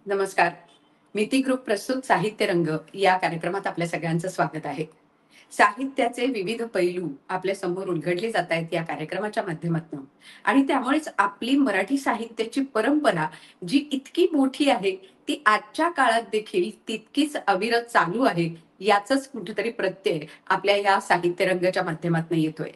नमस्कार. मिती ग्रुप प्रस्तुत साहित्य रंग या कार्यक्रमात आपल्या सगळ्यांचं स्वागत आहे. साहित्याचे विविध पैलू आपल्या समोर उलगडले जात आहेत या कार्यक्रमाच्या माध्यमातून आणि त्यामुळेच आपली मराठी साहित्याची परंपरा जी इतकी मोठी आहे, ती आजच्या काळात देखील तितकीच अविरत चालू आहे, याचंच कुठेतरी प्रत्यय आपल्या या साहित्य रंगाच्या माध्यमातून येतोय.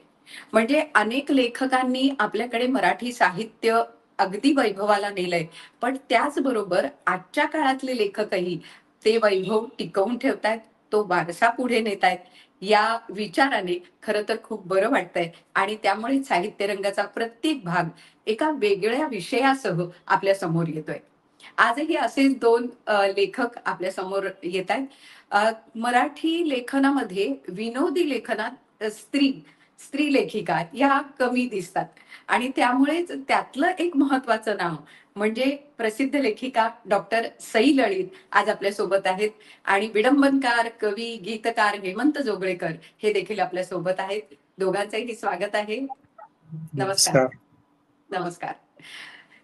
म्हणजे अनेक लेखकांनी आपल्याकडे मराठी साहित्य अगदी वैभवाला नेलंय. पण त्याचबरोबर आजच्या काळातले लेखकही ते वैभव टिकवून ठेवतायत, तो वारसा पुढे नेतायत. या विचाराने खरं तर खूप बरं वाटतंय आणि त्यामुळे साहित्य रंगाचा प्रत्येक भाग एका वेगळ्या विषयासह आपल्या समोर येतोय. आजही असेच 2 लेखक आपल्या समोर येतायत. मराठी लेखनामध्ये विनोदी लेखनात स्त्री लेखिका या कमी दिसतात आणि त्यामुळेच त्यातलं एक महत्वाचं नाव म्हणजे प्रसिद्ध लेखिका डॉक्टर सई ललित आज आपल्या सोबत आहेत आणि विडंबनकार, कवी, गीतकार हेमंत जोगळेकर हे देखील आपल्या सोबत आहेत. दोघांचंही स्वागत आहे. नमस्कार. नमस्कार. नमस्कार.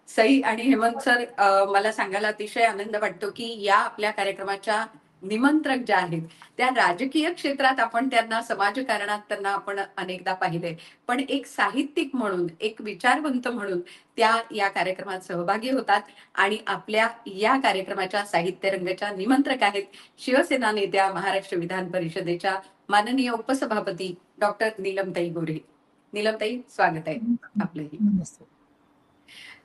सई आणि हेमंत सर, मला सांगायला अतिशय आनंद वाटतो की या आपल्या कार्यक्रमाच्या निमंत्रक ज्या आहेत त्या राजकीय क्षेत्रात आपण त्यांना समाजकारणात त्यांना आपण अनेकदा पाहिले, पण एक साहित्यिक म्हणून एक विचारवंत म्हणून त्या या कार्यक्रमात सहभागी होतात आणि आपल्या या कार्यक्रमाच्या साहित्य रंगाच्या निमंत्रक आहेत शिवसेना नेत्या महाराष्ट्र विधान परिषदेच्या माननीय उपसभापती डॉक्टर नीलमताई गोऱ्हे. नीलमताई, स्वागत आहे आपलंही. नमस्ते.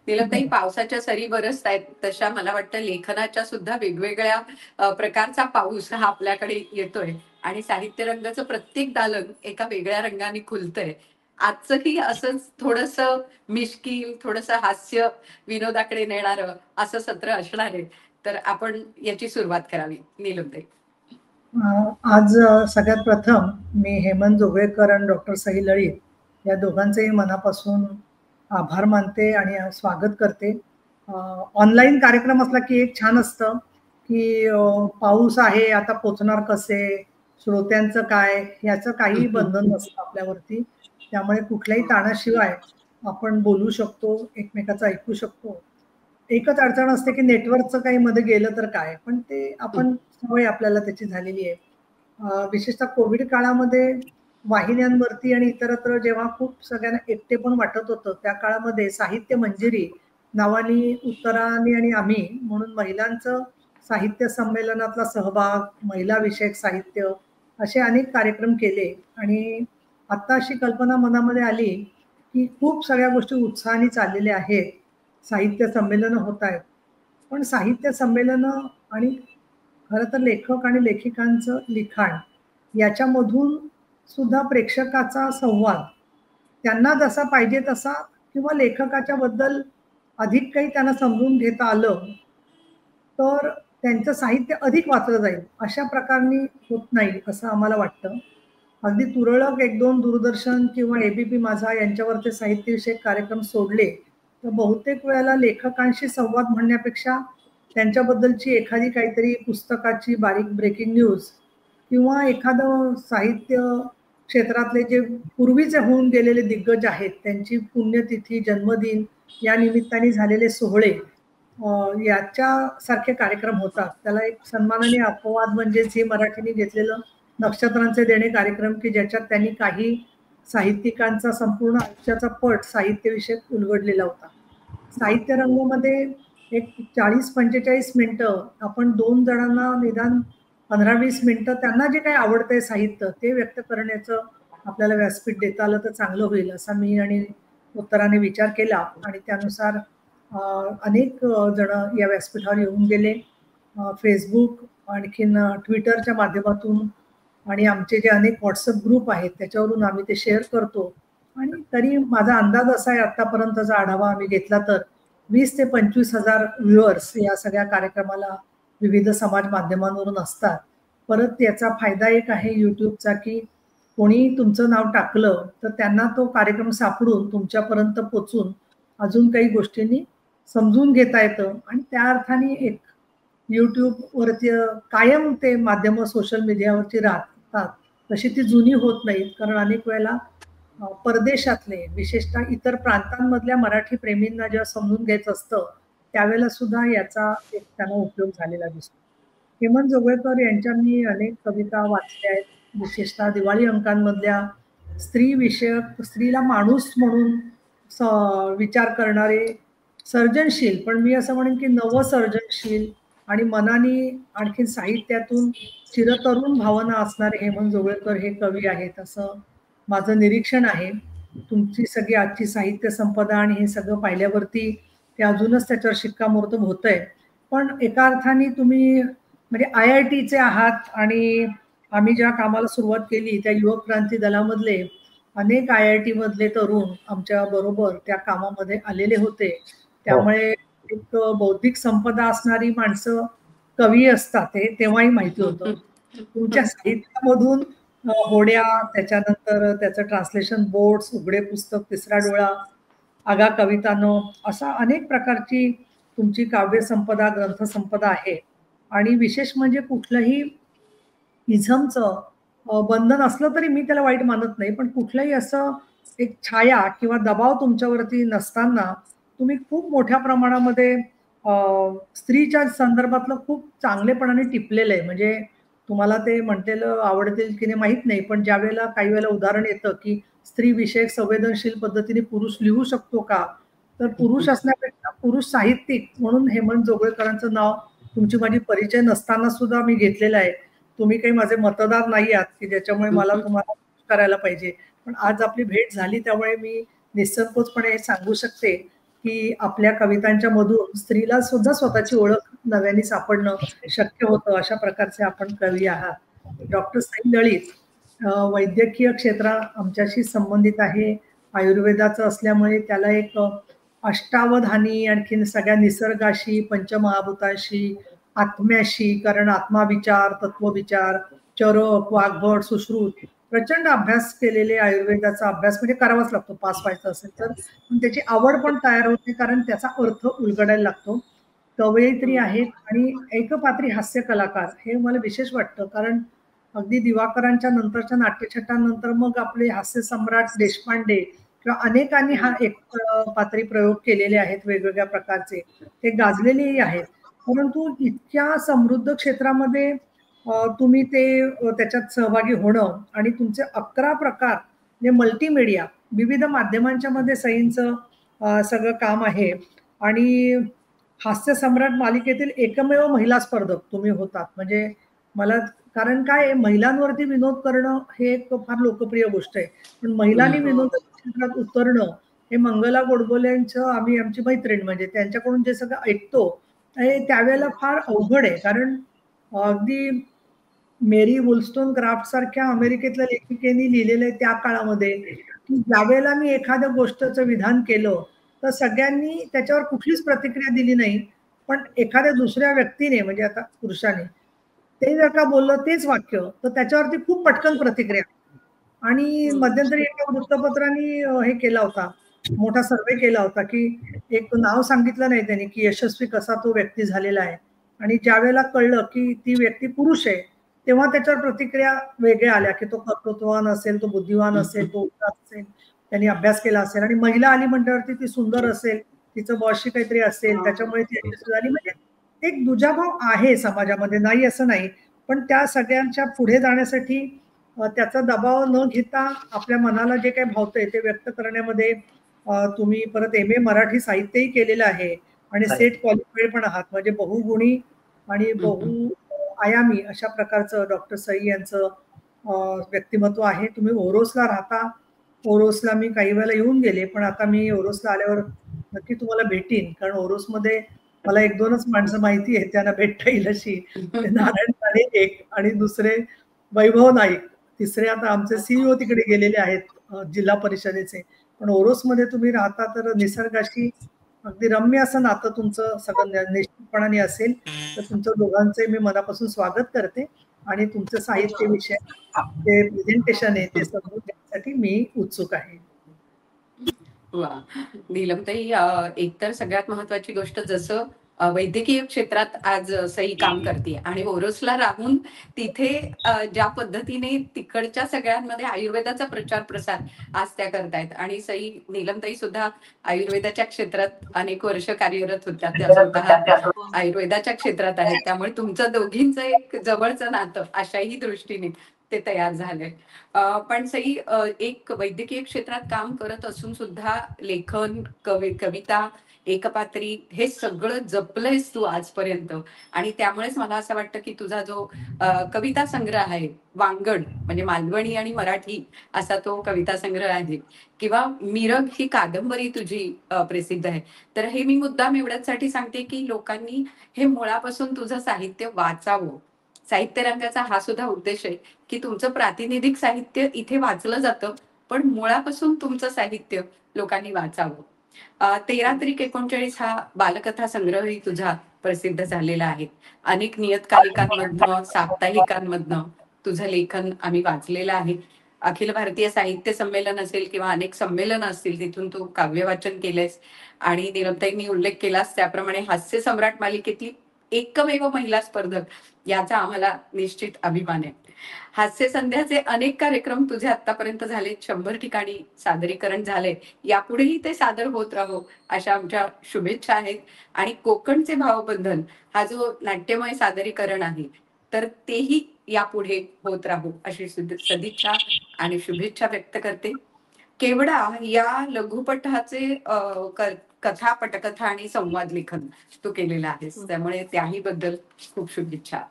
नीलमताई, पावसाच्या सरी बरसतायत तशा मला वाटतं लेखनाच्या सुद्धा वेगवेगळ्या प्रकारचा पाऊस हा आपल्याकडे येतोय आणि साहित्य रंगाचं प्रत्येक दालन एका वेगळ्या रंगाने खुलतंय. आजचंही असंच थोडंसं मिश्किल, थोडंसं हास्य, विनोदाकडे नेणारं असं सत्र असणार आहे. तर आपण याची सुरुवात करावी. नीलमताई. आज सगळ्यात प्रथम मी हेमंत जोगळेकर आणि डॉक्टर सई ललित या दोघांचेही मनापासून आभार मानते आणि स्वागत करते. ऑनलाईन कार्यक्रम असला की एक छान असतं की पाऊस आहे, आता पोचणार कसे, श्रोत्यांचं काय, याचं काही बंधन नसतं आपल्यावरती. त्यामुळे कुठल्याही ताणाशिवाय आपण बोलू शकतो, एकमेकाचं ऐकू शकतो. एकच अडचण असते की नेटवर्कचं काही मध्ये गेलं तर काय, पण ते आपण सवय आपल्याला त्याची झालेली आहे. विशेषतः कोविड काळामध्ये वाहिन्यांवरती आणि इतरत्र जेव्हा खूप सगळ्यांना एकटे पण वाटत होतं, त्या काळामध्ये साहित्य मंजिरी नावानी उत्तराने आणि आम्ही म्हणून महिलांचं साहित्य संमेलनातला सहभाग, महिला विषयक साहित्य असे अनेक कार्यक्रम केले आणि आता अशी कल्पना मनामध्ये आली की खूप सगळ्या गोष्टी उत्साहाने चाललेल्या आहेत. साहित्य संमेलनं होत आहेत. पण साहित्य संमेलनं आणि खरं तर लेखक आणि लेखिकांचं लिखाण याच्यामधून सुद्धा प्रेक्षकाचा संवाद त्यांना जसा पाहिजे तसा किंवा लेखकाच्या बद्दल अधिक काही त्यांना समजून घेता आलं तर त्यांचं साहित्य अधिक वाचलं जाईल अशा प्रकारनी होत नाही असं आम्हाला वाटतं. अगदी तुरळक 1-2 दूरदर्शन किंवा एबीपी माझा यांच्यावरचे साहित्यविषयक कार्यक्रम सोडले तर बहुतेक वेळेला लेखकांशी संवाद म्हणण्यापेक्षा त्यांच्याबद्दलची एखादी काहीतरी पुस्तकाची बारीक ब्रेकिंग न्यूज किंवा एखादं साहित्य क्षेत्रातले जे पूर्वीचे होऊन गेलेले दिग्गज आहेत त्यांची पुण्यतिथी, जन्मदिन या निमित्ताने झालेले सोहळे याच्यासारखे कार्यक्रम होतात. त्याला एक सन्माननीय अपवाद म्हणजे झी मराठीने घेतलेलं नक्षत्रांचे देणे कार्यक्रम की ज्याच्यात त्यांनी काही साहित्यिकांचा संपूर्ण आयुष्याचा पट साहित्यविषयक उलगडलेला होता. साहित्य रंगामध्ये एक 40-45 मिनिटं आपण 2 जणांना निदान 15-20 मिनिटं त्यांना जे काही आवडतंय साहित्य ते व्यक्त करण्याचं आपल्याला व्यासपीठ देता आलं तर चांगलं होईल असा मी आणि उत्तराने विचार केला आणि त्यानुसार अनेक जण या व्यासपीठावर येऊन गेले. फेसबुक आणखीन ट्विटरच्या माध्यमातून आणि आमचे जे अनेक व्हॉट्सअप ग्रुप आहेत त्याच्यावरून आम्ही ते शेअर करतो आणि तरी माझा अंदाज असा आहे आतापर्यंतचा आढावा आम्ही घेतला तर 20,000 ते 25,000 व्ह्युअर्स या सगळ्या कार्यक्रमाला विविध समाज माध्यमांवरून असतात. परत याचा फायदा एक आहे YouTubeचा की कोणी तुमचं नाव टाकलं तर त्यांना तो कार्यक्रम सापडून तुमच्यापर्यंत पोहोचून अजून काही गोष्टींनी समजून घेता येतं आणि त्या अर्थाने एक YouTubeवरती कायम ते माध्यम सोशल मीडियावरती राहतात. तशी ती जुनी होत नाहीत कारण अनेक वेळेला परदेशातले विशेषतः इतर प्रांतांमधल्या मराठी प्रेमींना जेव्हा समजून घ्यायचं असतं त्यावेळेला सुद्धा याचा एक त्यांना उपयोग झालेला दिसतो. हेमंत जोगळेकर यांच्या मी अनेक कविता वाचल्या आहेत. विशेषतः दिवाळी अंकांमधल्या स्त्री विषयक, स्त्रीला माणूस म्हणून विचार करणारे, सर्जनशील, पण मी असं म्हणेन की नवसर्जनशील आणि मनाने आणखीन साहित्यातून चिरतरुण भावना असणारे हेमंत जोगळेकर हे कवी आहेत, असं माझं निरीक्षण आहे. तुमची सगळी आजची साहित्य संपदा आणि हे सगळं पाहिल्यावरती ते अजूनच त्याच्यावर शिक्कामोर्तब होतंय. पण एका अर्थाने तुम्ही म्हणजे IITचे आहात आणि आम्ही ज्या कामाला सुरुवात केली त्या युवक क्रांती दलामधले अनेक IIT मधले तरुण आमच्या बरोबर त्या कामामध्ये आलेले होते. त्यामुळे एक बौद्धिक संपदा असणारी माणसं कवी असतात हे तेव्हाही माहिती होतं. तुमच्या साहित्यामधून होड्या, त्याच्यानंतर त्याचं ट्रान्सलेशन बोर्ड्स, उघडे पुस्तक, तिसरा डोळा, आगा कवितानो, अशा अनेक प्रकारची तुमची काव्यसंपदा, ग्रंथसंपदा आहे. आणि विशेष म्हणजे कुठलंही इझमचं बंधन असलं तरी मी त्याला वाईट मानत नाही. पण कुठलंही असं एक छाया किंवा दबाव तुमच्यावरती नसताना तुम्ही खूप मोठ्या प्रमाणामध्ये अ, स्त्रीच्या संदर्भातलं खूप चांगलेपणाने टिपलेलं आहे. म्हणजे तुम्हाला ते म्हणलेलं आवडतील की नाही माहीत नाही. पण ज्यावेळेला काही वेळेला उदाहरण येतं, की स्त्री विषयक संवेदनशील पद्धतीने पुरुष लिहू शकतो का? तर पुरुष असण्यापेक्षा पुरुष साहित्यिक म्हणून हेमंत जोगळेकरांचं नाव तुमची माझी परिचय नसताना सुद्धा मी घेतलेला आहे. तुम्ही काही माझे मतदार नाही आहात, की ज्याच्यामुळे मला तुम्हाला करायला पाहिजे. पण आज आपली भेट झाली त्यामुळे मी निसंकोचपणे हे सांगू शकते, की आपल्या कवितांच्या मधून स्त्रीला सुद्धा स्वतःची ओळख नव्याने सापडणं शक्य होतं. अशा प्रकारचे आपण कवी आहात. डॉक्टर सई लळित वैद्यकीय क्षेत्र आमच्याशी संबंधित आहे. आयुर्वेदाचं असल्यामुळे त्याला एक अष्टावधानी, आणखीन सगळ्या निसर्गाशी, पंचमहाभूतांशी, आत्म्याशी, कारण आत्माविचार, तत्वविचार, चरक, वाग्भट, सुश्रुत प्रचंड अभ्यास केलेले, आयुर्वेदाचा अभ्यास म्हणजे करावाच लागतो पास व्हायचं असेल तर. पण त्याची आवड पण तयार होते कारण त्याचा अर्थ उलगडायला लागतो. कवयित्री आहेत आणि एकपात्री हास्य कलाकार हे मला विशेष वाटतं. कारण अगदी दिवाकरांच्या नंतरच्या नाट्यछटानंतर मग आपले हास्य सम्राट देशपांडे किंवा अनेकांनी हा एक पात्री प्रयोग केलेले आहेत वेगवेगळ्या प्रकारचे. ते गाजलेलेही आहेत. परंतु इतक्या समृद्ध क्षेत्रामध्ये तुम्ही ते त्याच्यात सहभागी होणं आणि तुमचे 11 प्रकार म्हणजे मल्टीमीडिया विविध माध्यमांच्या मध्ये सईंचं सगळं काम आहे आणि हास्य सम्राट मालिकेतील एकमेव महिला स्पर्धक तुम्ही होतात. म्हणजे मला कारण काय आहे, महिलांवरती विनोद करणं हे एक फार लोकप्रिय गोष्ट आहे. पण महिलांनी विनोद क्षेत्रात उतरणं हे मंगला गोडबोलेंचं आम्ही आमची मैत्रीण म्हणजे त्यांच्याकडून जे सगळं ऐकतो हे त्यावेळेला फार अवघड आहे. कारण अगदी मेरी वुलस्टोनक्राफ्ट सारख्या अमेरिकेतल्या लेखिकेने लिहिलेलं आहे त्या काळामध्ये, की ज्यावेळेला मी एखाद्या गोष्टीचं विधान केलं, तर सगळ्यांनी त्याच्यावर कुठलीच प्रतिक्रिया दिली नाही. पण एखाद्या दुसऱ्या व्यक्तीने म्हणजे आता पुरुषाने, ते जर का बोललं तेच वाक्य, तर त्याच्यावरती खूप पटकन प्रतिक्रिया. आणि मध्यंतरी एका वृत्तपत्राने हे केला होता, मोठा सर्व्हे केला होता, की एक नाव सांगितलं नाही त्यांनी, की यशस्वी कसा तो व्यक्ती झालेला आहे. आणि ज्यावेळेला कळलं, की ती व्यक्ती पुरुष आहे, तेव्हा त्याच्यावर प्रतिक्रिया वेगळ्या आल्या, की तो कर्तृत्ववान असेल, तो बुद्धिवान असेल, तो हुशार असेल, त्यांनी अभ्यास केला असेल आणि महिला आली म्हटल्यावरती ती सुंदर असेल, तिचं बॉसशी काहीतरी असेल, त्याच्यामुळे ती यशस्वी झाली. म्हणजे एक दुजाभाव आहे समाजामध्ये, नाही असं नाही. पण त्या सगळ्यांच्या पुढे जाण्यासाठी त्याचा दबाव न घेता आपल्या मनाला जे काही भावतंय ते व्यक्त करण्यामध्ये तुम्ही परत MA मराठी साहित्यही केलेलं आहे आणि सेट क्वालिफाईड पण आहात. म्हणजे बहुगुणी आणि आयामी अशा प्रकारचं डॉक्टर सई यांचं व्यक्तिमत्व आहे. तुम्ही ओरोसला राहता. ओरोसला मी काही वेळेला येऊन गेले, पण आता मी ओरोसला आल्यावर नक्की तुम्हाला भेटीन. कारण ओरोसमध्ये मला 1-2च माणसं माहिती आहेत त्यांना भेटता येईल अशी. ते नारायण राणे एक आणि दुसरे वैभव नाईक. तिसरे आता आमचे CEO तिकडे गेलेले आहेत जिल्हा परिषदेचे. पण ओरोसमध्ये तुम्ही राहता तर निसर्गाशी अगदी रम्य असं नातं तुमचं सगळं निश्चितपणाने असेल. तर तुमचं दोघांचे मी मनापासून स्वागत करते आणि तुमचं साहित्यविषय जे प्रेझेंटेशन आहे ते समजून घेण्यासाठी मी उत्सुक आहे. वा, नीलमताई, एकतर सगळ्यात महत्वाची गोष्ट जसं वैद्यकीय क्षेत्रात आज सई काम करते आणि ओरोसला राहून तिथे ज्या पद्धतीने तिकडच्या सगळ्यांमध्ये आयुर्वेदाचा प्रचार-प्रसार आज त्या करतायत आणि सई नीलमताई सुद्धा आयुर्वेदाच्या क्षेत्रात अनेक वर्ष कार्यरत होत्या. त्या स्वतः आयुर्वेदाच्या क्षेत्रात आहेत. त्यामुळे तुमचं दोघींचं एक जवळचं नातं अशाही दृष्टीने ते तयार झालंय. पण सई एक वैद्यकीय क्षेत्रात काम करत असून सुद्धा लेखन, कविता, एकपात्री हे सगळं जपलंयस तू आजपर्यंत आणि त्यामुळेच मला असं वाटतं की तुझा जो कविता संग्रह आहे वांगड म्हणजे मालवणी आणि मराठी असा तो कविता संग्रह आहे किंवा मिरग ही कादंबरी तुझी प्रसिद्ध आहे. तर हे मी मुद्दाम एवढ्यासाठी सांगते की लोकांनी हे मुळापासून तुझं साहित्य वाचावं. साहित्य रंगाचा हा सुद्धा उद्देश आहे की तुमचं प्रातिनिधिक साहित्य इथे वाचलं जातं पण मुळापासून तुमचं साहित्य लोकांनी वाचावं. 13-39 हा बालकथा संग्रहही तुझा प्रसिद्ध झालेला आहे. अनेक नियतकालिकांमधनं, साप्ताहिकांमधनं तुझं लेखन आम्ही वाचलेलं आहे. अखिल भारतीय साहित्य संमेलन असेल किंवा अनेक संमेलनं असतील तिथून तू काव्यवाचन केलंयस आणि निरंताईंनी उल्लेख केलास त्याप्रमाणे हास्य सम्राट मालिकेतील एकमेव महिला स्पर्धक याचा आम्हाला निश्चित अभिमान आहे. हास्य संध्याचे अनेक कार्यक्रम तुझे आतापर्यंत झाले 100 ठिकाणी सादरीकरण झाले. यापुढेही ते सादर होत राहो अशा आमच्या शुभेच्छा आहेत आणि कोकणचे भावबंधन हा जो नाट्यमय सादरीकरण आहे तर तेही यापुढे होत राहो अशी सदिच्छा आणि शुभेच्छा व्यक्त करते. केवडा या लघुपटाचे कथा, पटकथा आणि संवाद लेखन तू केलेलं आहेस. त्यामुळे त्याही बद्दल खूप शुभेच्छा.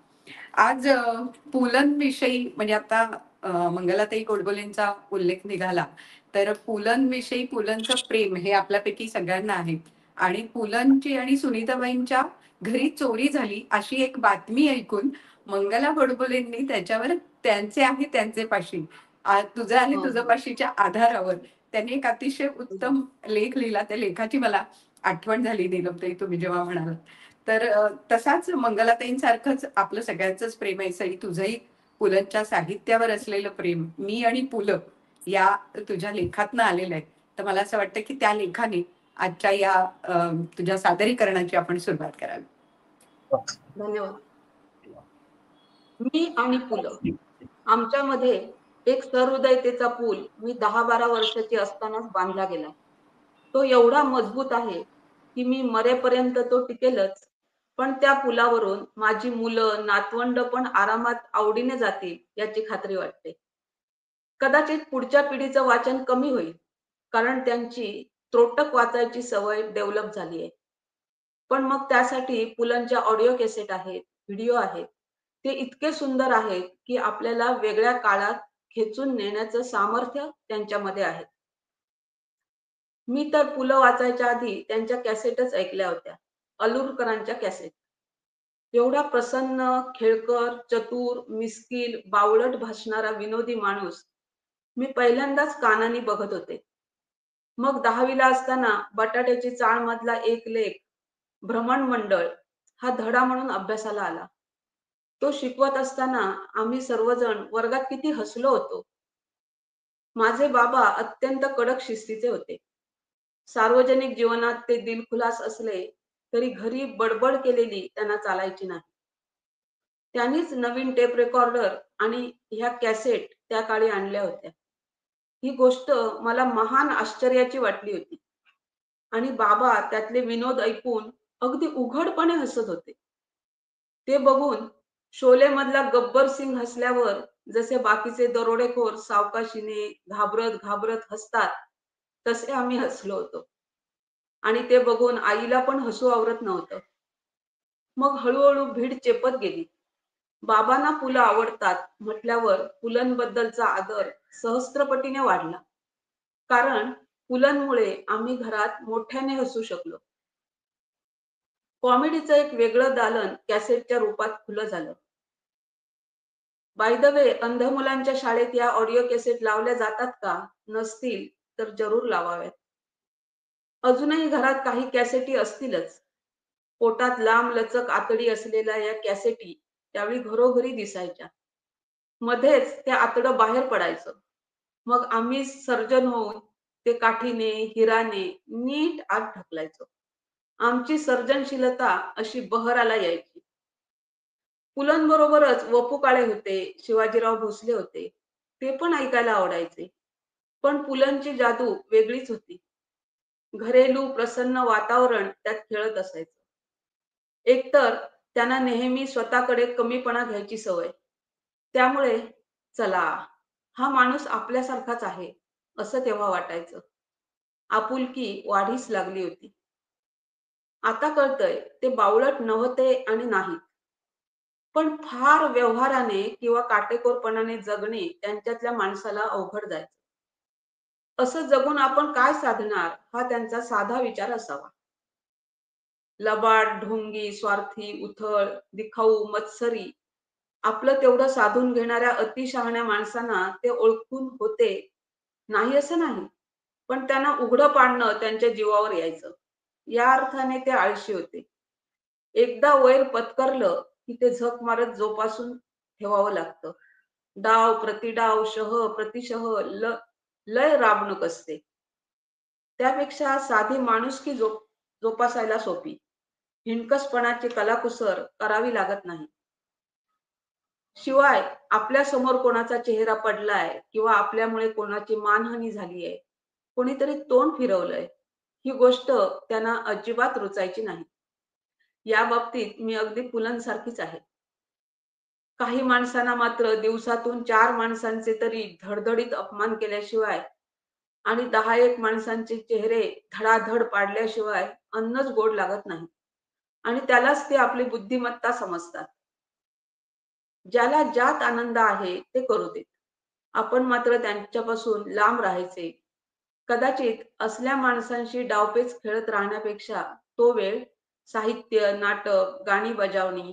आज पुलंविषयी म्हणजे आता मंगलाताई गोडबोलेंचा उल्लेख निघाला तर पुलंविषयी पुलंचं प्रेम हे आपल्यापैकी सगळ्यांना आहे आणि पुलंची आणि सुनीताबाईंच्या घरी चोरी झाली अशी एक बातमी ऐकून मंगला गोडबोलेंनी त्याच्यावर त्यांचे आहे त्यांचे पाशी तुझं आहे तुझं पाशीच्या आधारावर त्यांनी एक अतिशय उत्तम लेख लिहिला. त्या लेखाची मला आठवण झाली नीलमताई तुम्ही जेव्हा म्हणालात. तर तसाच मंगलाताईंसारखंच आपलं सगळ्यांचंच प्रेम आहे सई तुझंही पुलंच्या साहित्यावर असलेलं प्रेम मी आणि पुलं या तुझ्या लेखातनं आलेलं आहे. तर मला असं वाटतं की त्या लेखाने आजच्या या तुझ्या सादरीकरणाची आपण सुरुवात करावी. धन्यवाद. मी आणि पुलं आमच्यामध्ये एक सहृदयतेचा पूल मी 10-12 वर्षाची असतानाच बांधला गेला. तो एवढा मजबूत आहे की मी मरेपर्यंत तो टिकेलच. पण त्या पुलावरून माझी मुलं, नातवंड पण आरामात आवडीने जातील याची खात्री वाटते. कदाचित पुढच्या पिढीचं वाचन कमी होईल कारण त्यांची त्रोटक वाचायची सवय डेव्हलप झाली आहे. पण मग त्यासाठी पुलंच्या ऑडिओ कॅसेट आहेत, व्हिडिओ आहेत. ते इतके सुंदर आहेत की आपल्याला वेगळ्या काळात खेचून नेण्याचं सामर्थ्य त्यांच्यामध्ये आहे. मी तर पुलं वाचायच्या आधी त्यांच्या कॅसेटच ऐकल्या होत्या. अलुरकरांच्या कॅसेट. एवढा प्रसन्न, खेळकर, चतुर, मिस्किल, बावळट भासणारा विनोदी माणूस मी पहिल्यांदाच कानाने बघत होते. मग 10वीला असताना बटाट्याची चाळ मधला एक लेख भ्रमण मंडळ हा धडा म्हणून अभ्यासाला आला. तो शिकवत असताना आम्ही सर्वजण वर्गात किती हसलो होतो. माझे बाबा अत्यंत कडक शिस्तीचे होते. सार्वजनिक जीवनात ते दिलखुलास असले तरी घरी बडबड केलेली त्यांना चालायची नाही. त्यांनीच नवीन टेप रेकॉर्डर आणि ह्या कॅसेट त्या काळी आणल्या होत्या. ही गोष्ट मला महान आश्चर्याची वाटली होती आणि बाबा त्यातले विनोद ऐकून अगदी उघडपणे हसत होते. ते बघून शोले मधला गब्बर सिंग हसल्यावर जसे बाकीचे दरोडेखोर सावकाशीने घाबरत घाबरत हसतात तसे आम्ही हसलो होतो आणि ते बघून आईला पण हसू आवरत नव्हतं. मग हळूहळू भीड चेपत गेली. बाबांना पुलं आवडतात म्हटल्यावर पुलंबद्दलचा आदर सहस्त्रपटीने वाढला. कारण पुलंमुळे आम्ही घरात मोठ्याने हसू शकलो. कॉमेडीचं एक वेगळं दालन कॅसेटच्या रूपात खुलं झालं. बाय द वे, अंध मुलांच्या शाळेत या ऑडिओ कॅसेट लावल्या जातात का? नसतील तर जरूर लावाव्यात. अजूनही घरात काही कॅसेटी असतीलच. पोटात लांब लचक आतडी असलेल्या या कॅसेटी त्यावेळी घरोघरी दिसायच्या. मध्येच ते आतडं बाहेर पडायचं. मग आम्ही सर्जन होऊन ते काठीने, हिराने नीट आत ढकलायचो आमची सर्जनशीलता अशी बहराला यायची. पुलंबरोबरच वपू काळे होते, शिवाजीराव भोसले होते. ते पण ऐकायला आवडायचे. पण पुलंची जादू वेगळीच होती. घरेलू प्रसन्न वातावरण त्यात खेळत असायचं. एकतर त्यांना नेहमी स्वतःकडे कमीपणा घ्यायची सवय. त्यामुळे चला, हा माणूस आपल्यासारखाच आहे, असं तेव्हा वाटायचं. आपुलकी वाढीस लागली होती. आता कळतंय ते बावळट नव्हते आणि नाही. पण फार व्यवहाराने किंवा काटेकोरपणाने जगणे त्यांच्यातल्या माणसाला अवघड जायचं. असं जगून आपण काय साधणार हा त्यांचा साधा विचार असावा. लबाड, ढोंगी, स्वार्थी, उथळ, दिखाऊ, मत्सरी आपलं तेवढं साधून घेणाऱ्या अतिशहाण्या माणसांना ते ओळखून होते, नाही असं नाही. पण त्यांना उघडं पाडणं त्यांच्या जीवावर यायचं. या अर्थाने ते आळशी होते. एकदा वैर पत्करलं की ते झक मारत जोपासून ठेवावं लागतं. डाव प्रतिडाव, शह प्रतिशह लय राबणूक असते. त्यापेक्षा साधी माणुसकी जोपासायला सोपी. हिणकसपणाची कलाकुसर करावी लागत नाही. शिवाय आपल्या समोर कोणाचा चेहरा पडलाय किंवा आपल्यामुळे कोणाची मानहानी झालीये, कोणीतरी तोंड फिरवलंय, ही गोष्ट त्यांना अजिबात रुचायची नाही. या बाबतीत मी अगदी पुलंसारखीच आहे. काही माणसांना मात्र दिवसातून 4 माणसांचे तरी धडधडीत अपमान केल्याशिवाय आणि 10-1 माणसांचे चेहरे धडाधड पाडल्याशिवाय अन्नच गोड लागत नाही. आणि त्यालाच ते आपली बुद्धिमत्ता समजतात. ज्याला ज्यात आनंद आहे ते करू देत. आपण मात्र त्यांच्यापासून लांब राहायचे. कदाचित असल्या माणसांशी डावपेच खेळत राहण्यापेक्षा तो वेळ साहित्य, नाटक, गाणी बजावणी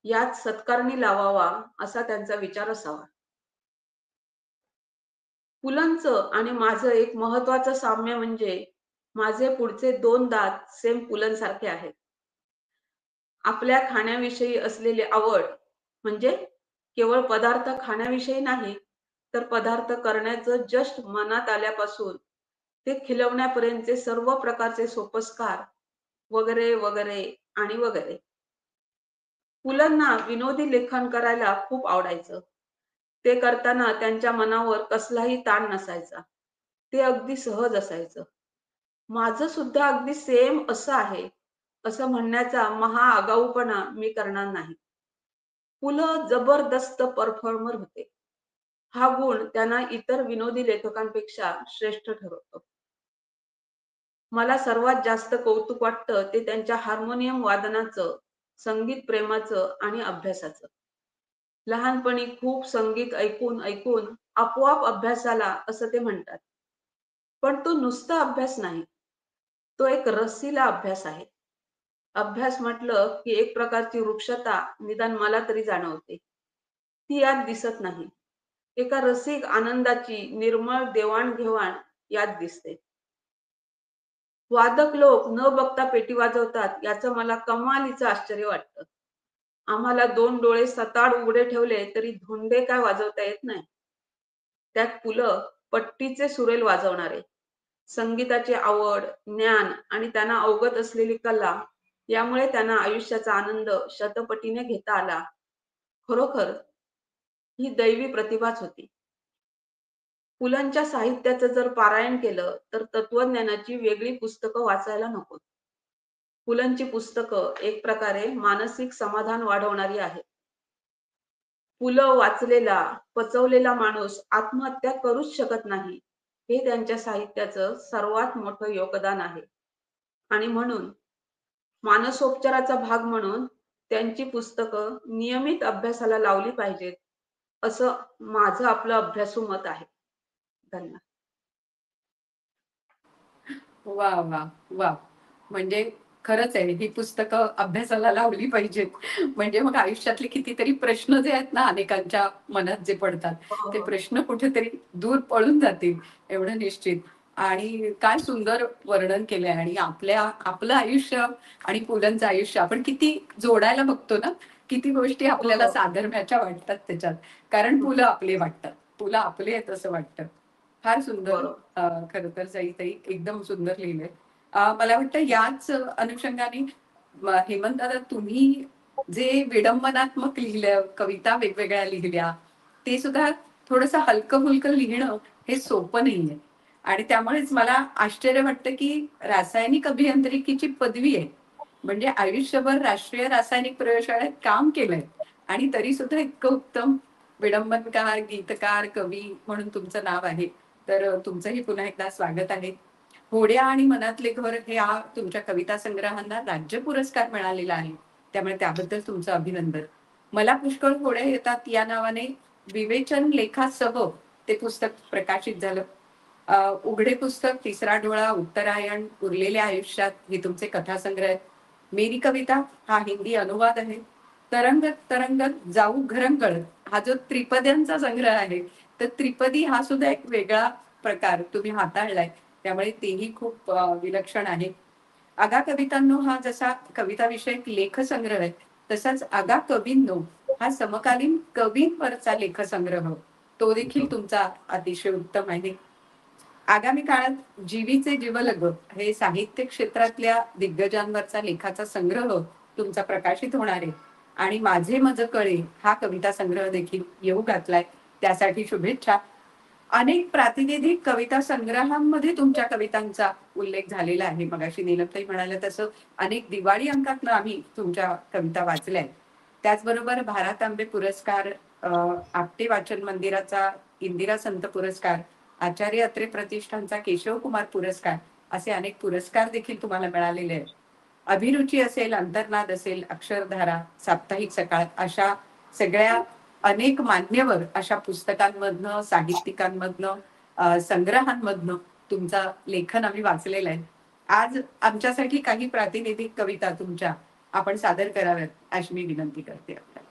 यात सत्कारणी लावावा असा त्यांचा विचार असावा. पुलंचं आणि माझं एक महत्वाचं साम्य म्हणजे माझे पुढचे 2 दात सेम पुलंसारखे आहेत. आपल्या खाण्याविषयी असलेली आवड म्हणजे केवळ पदार्थ खाण्याविषयी नाही, तर पदार्थ करण्याचं जस्ट मनात आल्यापासून ते खिलवण्यापर्यंतचे सर्व प्रकारचे सोपस्कार वगैरे वगैरे आणि वगैरे. पुलंना विनोदी लेखन करायला खूप आवडायचं. ते करताना त्यांच्या मनावर कसलाही ताण नसायचा. ते अगदी सहज असायचं. माझं सुद्धा अगदी सेम असं आहे, असं म्हणण्याचा महाआगाऊपणा मी करणार नाही. पु ल जबरदस्त परफॉर्मर होते. हा गुण त्यांना इतर विनोदी लेखकांपेक्षा श्रेष्ठ ठरवतो. मला सर्वात जास्त कौतुक वाटतं ते त्यांच्या हार्मोनियम वादनाचं, संगीत प्रेमाचं आणि अभ्यासाचं. लहानपणी खूप संगीत ऐकून ऐकून आपोआप अभ्यासाला असं ते म्हणतात. पण तो नुसता अभ्यास नाही, तो एक रसीला अभ्यास आहे. अभ्यास म्हटलं की एक प्रकारची वृक्षता निदान मला तरी जाणवते. ती यात दिसत नाही. एका रसिक आनंदाची निर्मळ देवाणघेवाण यात दिसते. वादक लोक न बघता पेटी वाजवतात याचं मला कमालीचं आश्चर्य वाटतं. आम्हाला 2 डोळे सताड उघडे ठेवले तरी धोंडे काय वाजवता येत नाही. त्यात पु ल पट्टीचे सुरेल वाजवणारे. संगीताची आवड, ज्ञान आणि त्यांना अवगत असलेली कला यामुळे त्यांना आयुष्याचा आनंद शतपटीने घेता आला. खरोखर ही दैवी प्रतिभाच होती. पुलंच्या साहित्याचं जर पारायण केलं तर तत्वज्ञानाची वेगळी पुस्तकं वाचायला नकोत. पुलंची पुस्तकं एक प्रकारे मानसिक समाधान वाढवणारी आहेत. पु ल वाचलेला, पचवलेला माणूस आत्महत्या करूच शकत नाही, हे त्यांच्या साहित्याचं सर्वात मोठं योगदान आहे. आणि म्हणून मानसोपचाराचा भाग म्हणून त्यांची पुस्तकं नियमित अभ्यासाला लावली पाहिजेत, असं माझं आपलं अभ्यासू मत आहे. धन्यवाद. वा वा वा. म्हणजे खरंच आहे, ही पुस्तकं अभ्यासाला लावली पाहिजेत. म्हणजे मग आयुष्यातले कितीतरी प्रश्न जे आहेत ना, अनेकांच्या मनात जे पडतात, हो, ते हो. प्रश्न कुठेतरी दूर पळून जातील एवढं निश्चित. आणि काय सुंदर वर्णन केलंय. आणि आपलं आयुष्य आणि पुलंचं आयुष्य आपण किती जोडायला बघतो ना, किती गोष्टी हो, आपल्याला हो. साधर्म्याच्या वाटतात त्याच्यात. कारण पुलं आपले वाटतात, पुलं आपले आहेत असं वाटतं. फार सुंदर. बरोबर. खरं तर सई एकदम सुंदर लिहिलंय. मला वाटतं याच अनुषंगाने हेमंत दादा तुम्ही जे विडंबनात्मक लिहिलं, कविता वेगवेगळ्या लिहिल्या, ते सुद्धा थोडंसं हलकं-फुलकं लिहिणं हे सोपं नाहीये. आणि त्यामुळेच मला आश्चर्य वाटतं, की रासायनिक अभियांत्रिकीची पदवी आहे. म्हणजे आयुष्यभर राष्ट्रीय रासायनिक प्रयोगशाळेत काम केलंय आणि तरी सुद्धा इतकं उत्तम विडंबनकार, गीतकार, कवी म्हणून तुमचं नाव आहे. तर तुमचंही पुन्हा एकदा स्वागत आहे. होड्या आणि मनातले घर ह्या तुमच्या कविता संग्रहांना राज्य पुरस्कार मिळालेला आहे. त्यामुळे त्याबद्दल तुमचं अभिनंदन. मला पुष्कळ होड्या येतात या नावाने विवेचन लेखासह ते पुस्तक प्रकाशित झालं. उघडे पुस्तक, तिसरा डोळा, उत्तरायण, उरलेल्या आयुष्यात हे तुमचे कथासंग्रह आहेत. मेरी कविता हा हिंदी अनुवाद आहे. तरंगत तरंगत जाऊ घरंगळत हा जो त्रिपद्यांचा संग्रह आहे, तर त्रिपदी हा सुद्धा एक वेगळा प्रकार तुम्ही हाताळलाय. त्यामुळे तेही खूप विलक्षण आहे. आगा कवितांनो हा जसा कविताविषयक लेखसंग्रह आहे, तसाच आगा कवींनो हा समकालीन कवींवरचा लेखसंग्रह तो देखील तुमचा अतिशय उत्तम आहे. आगामी काळात जीवीचे जिवलग हे साहित्य क्षेत्रातल्या दिग्गजांवरचा लेखाचा संग्रह तुमचा प्रकाशित होणार आहे. आणि माझे मज कळे हा कविता संग्रह देखील येऊ घातलाय. त्यासाठी शुभेच्छा. अनेक प्रातिनिधिक कविता संग्रहांमध्ये तुमच्या कवितांचा उल्लेख झालेला आहे. मगाशी नीलमताई म्हणाल्या तसं अनेक दिवाळी अंकातनं आम्ही तुमच्या कविता वाचल्या आहेत. त्याचबरोबर भारातांबे पुरस्कार, आपटे वाचन मंदिराचा इंदिरा संत पुरस्कार, आचार्य अत्रे प्रतिष्ठानचा केशवकुमार पुरस्कार असे अनेक पुरस्कार देखील तुम्हाला मिळालेले आहेत. अभिरुची असेल, अंतर्नाद असेल, अक्षरधारा, साप्ताहिक सकाळ अशा सगळ्या अनेक मान्यवर अशा पुस्तकांमधनं, साहित्यिकांमधनं, संग्रहांमधनं तुमचं लेखन आम्ही वाचलेलं आहे. आज आमच्यासाठी काही प्रातिनिधिक कविता तुमच्या आपण सादर कराव्यात अशी मी विनंती करते आपल्याला.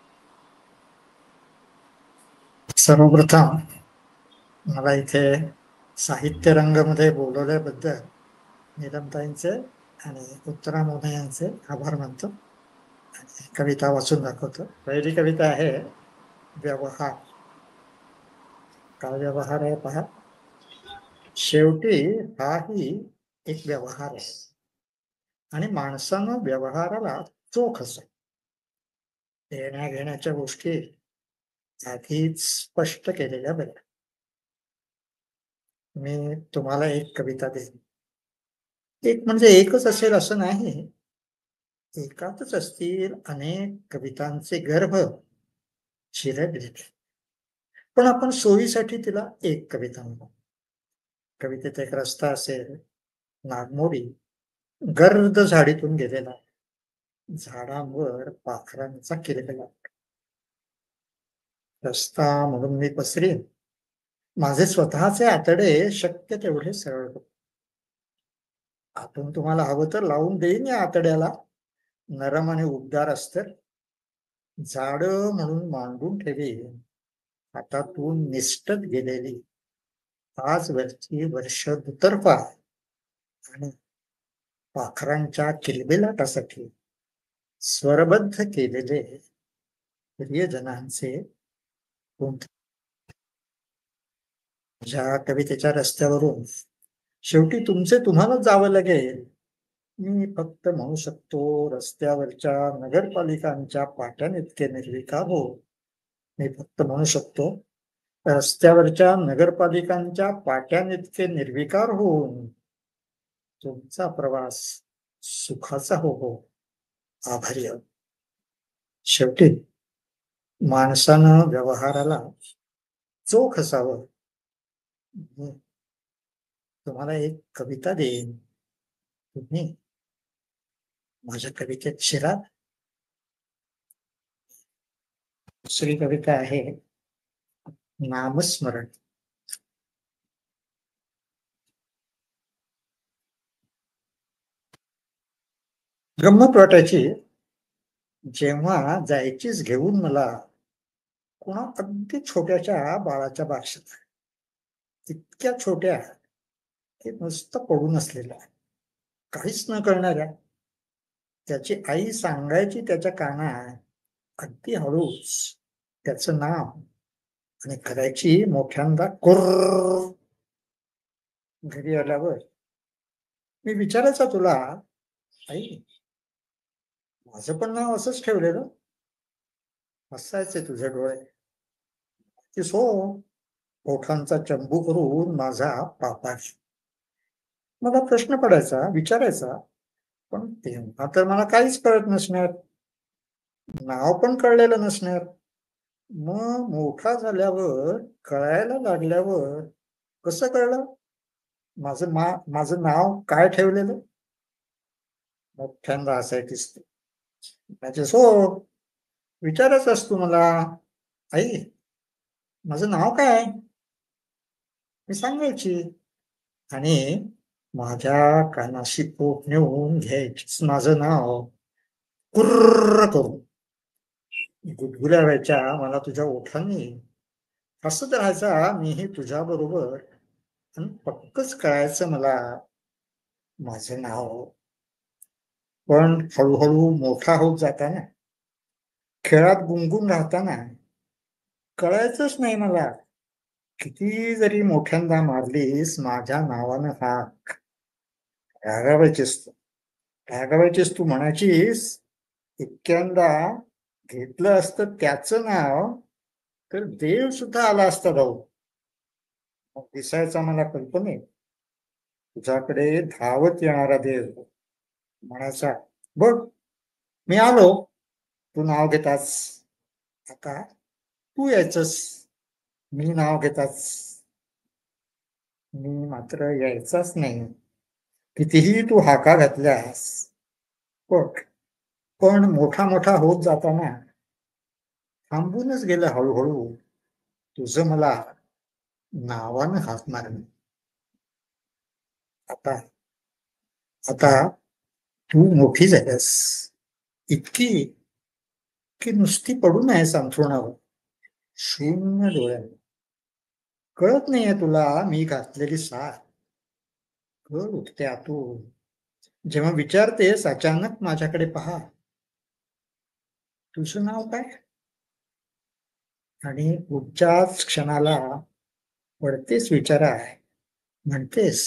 सर्वप्रथम मला इथे साहित्य रंगमध्ये बोलवल्याबद्दल नीलमताईंचे आणि उत्तरा मोने यांचे आभार मानतो आणि कविता वाचून दाखवतो. पहिली कविता आहे व्यवहार. काय व्यवहार आहे पहा. शेवटी हाही एक व्यवहार आहे आणि माणसानं व्यवहाराला चोख असावं. देण्या घेण्याच्या गोष्टी आधीच स्पष्ट केलेल्या बऱ्या. मी तुम्हाला एक कविता देईन. एक म्हणजे एकच असेल असं नाही, एकातच असतील अनेक कवितांचे गर्भ शिरलेले. पण आपण सोयीसाठी तिला एक कविता म्हणू. कवितेत एक रस्ता असेल, नागमोडी गर्द झाडीतून गेलेला, झाडांवर पाखरांचा किलबिला. रस्ता म्हणून मी पसरीन माझे स्वतःचे आतडे शक्य तेवढे सरळ. आतून तुम्हाला हवं तर लावून देईन या आतड्याला नरम आणि उबदार अस्तर. झाड म्हणून मांडून ठेवी हातातून निष्ठत गेलेली आजवरची वर्ष दुतर्फा आणि पाखरांच्या किलबिलाटासाठी स्वरबद्ध केलेले प्रियजनांचे ज्या कवितेच्या रस्त्यावरून शेवटी तुमचे तुम्हालाच जावं लागेल. मी फक्त म्हणू शकतो रस्त्यावरच्या नगरपालिकांच्या पाट्यानितके निर्विकार हो. मी फक्त म्हणू शकतो रस्त्यावरच्या नगरपालिकांच्या पाट्यानितके निर्विकार होऊन तुमचा प्रवास सुखाचा हो हो. आभारी आहोत. शेवटी माणसानं व्यवहाराला चोख असावं. तुम्हाला एक कविता देईन, तुम्ही माझ्या कवितेत शिरा. दुसरी कविता आहे नामस्मरण. गंमत वाटायची जेव्हा जायचीच घेऊन मला कोणा अगदी छोट्याच्या बाळाच्या बारशात. इतक्या छोट्या की नुसतं पडून असलेल्या, काहीच न करणाऱ्या. त्याची आई सांगायची त्याच्या कानात अगदी हळूच त्याचं नाव आणि करायची मोठ्यांदा कुर्र. घरी आल्यावर मी विचारायचा तुला, आई माझं पण नाव असंच ठेवलेलं, हसायचे तुझे डोळे. की सो ओठांचा चंबू करून माझा पापाश. मला प्रश्न पडायचा, विचारायचा, पण तेव्हा तर मला काहीच कळत नसणार, नाव पण कळलेलं नसणार. मग मोठा झाल्यावर कळायला लागल्यावर कसं कळलं माझं नाव काय ठेवलेलं? मोठ्यांदा असायचीस तू. म्हणजे सो विचारच असतो मला, आई माझं नाव काय? मी सांगायची आणि माझ्या कानाशी पोट नेऊन घ्यायचीच माझं नाव, कुर्र करून गुदगुल्या व्हायच्या मला तुझ्या ओठांनी. हसत राहायचा मीही तुझ्या बरोबर आणि पक्कच कळायचं मला माझं नाव. पण हळूहळू मोठा होत जाताना, खेळात गुंगून राहताना कळायचंच नाही मला, किती जरी मोठ्यांदा मारलीस माझ्या नावानं हाक, रागावायचीस तू, रागावायचीस तू, म्हणायचीस इतक्यांदा घेतलं असतं त्याचं नाव तर देव सुद्धा आला असता भाऊ. मग दिसायचा मला कल्पनेत तुझ्याकडे धावत येणारा देव, म्हणायचा बघ मी आलो, तू नाव घेतास. आता तू यायचंस, मी नाव घेताच. मी मात्र यायचाच नाही, कितीही तू हाका घातल्यास. बघ पण मोठा मोठा होत जाताना थांबूनच गेलं हळूहळू तुझं मला नावानं हाक मारणं. आता आता तू मोठी झाल्यास, इतकी की नुसती पडून आहेस अंथरुणावर शून्य डोळ्याने. कळत नाहीये तुला मी घातलेली साथ, कळ उठते आतून जेव्हा विचारतेस अचानक माझ्याकडे पहा, तुझं नाव काय? आणि पुढच्याच क्षणाला पडतेस विचाराय, म्हणतेस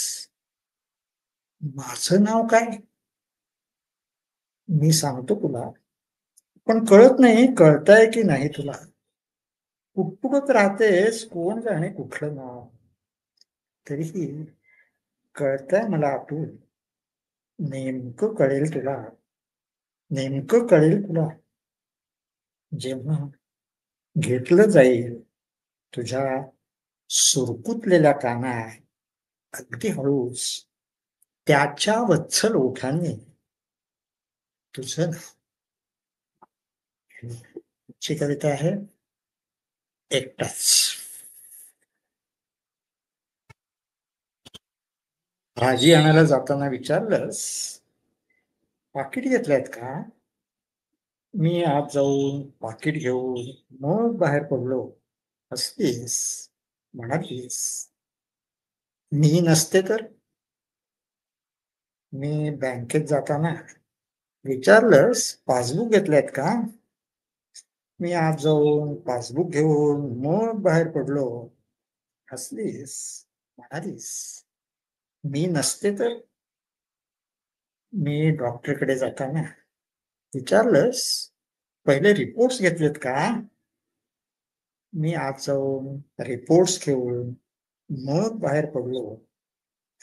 माझं नाव काय? मी सांगतो तुला, पण कळत नाही कळतंय की नाही तुला. पुटपुटत राहतेस कोण जाणे कुठलं नाव, तरीही कळतंय मला आतून, नेमकं कळेल तुला, नेमकं कळेल तुला जेव्हा घेतलं जाईल तुझ्या सुरकुतलेल्या कानात अगदी हळूच त्याच्या वत्सल ओठांनी तुझं नाव. ची कविता आहे एकटाच. भाजी आणायला जाताना विचारलंस पाकिट घेतलंयत का? मी आत जाऊन पाकिट घेऊन मग बाहेर पडलो, हसलीस, म्हणालीस मी नसते तर. मी बँकेत जाताना विचारलंस पासबुक घेतलंयत का? मी आत जाऊन पासबुक घेऊन मग बाहेर पडलो, हसलीस, म्हणालीस मी नसते तर. मी डॉक्टरकडे जाताना विचारलंस पहिले रिपोर्ट्स घेतलेत का? मी आत जाऊन रिपोर्ट्स घेऊन मग बाहेर पडलो,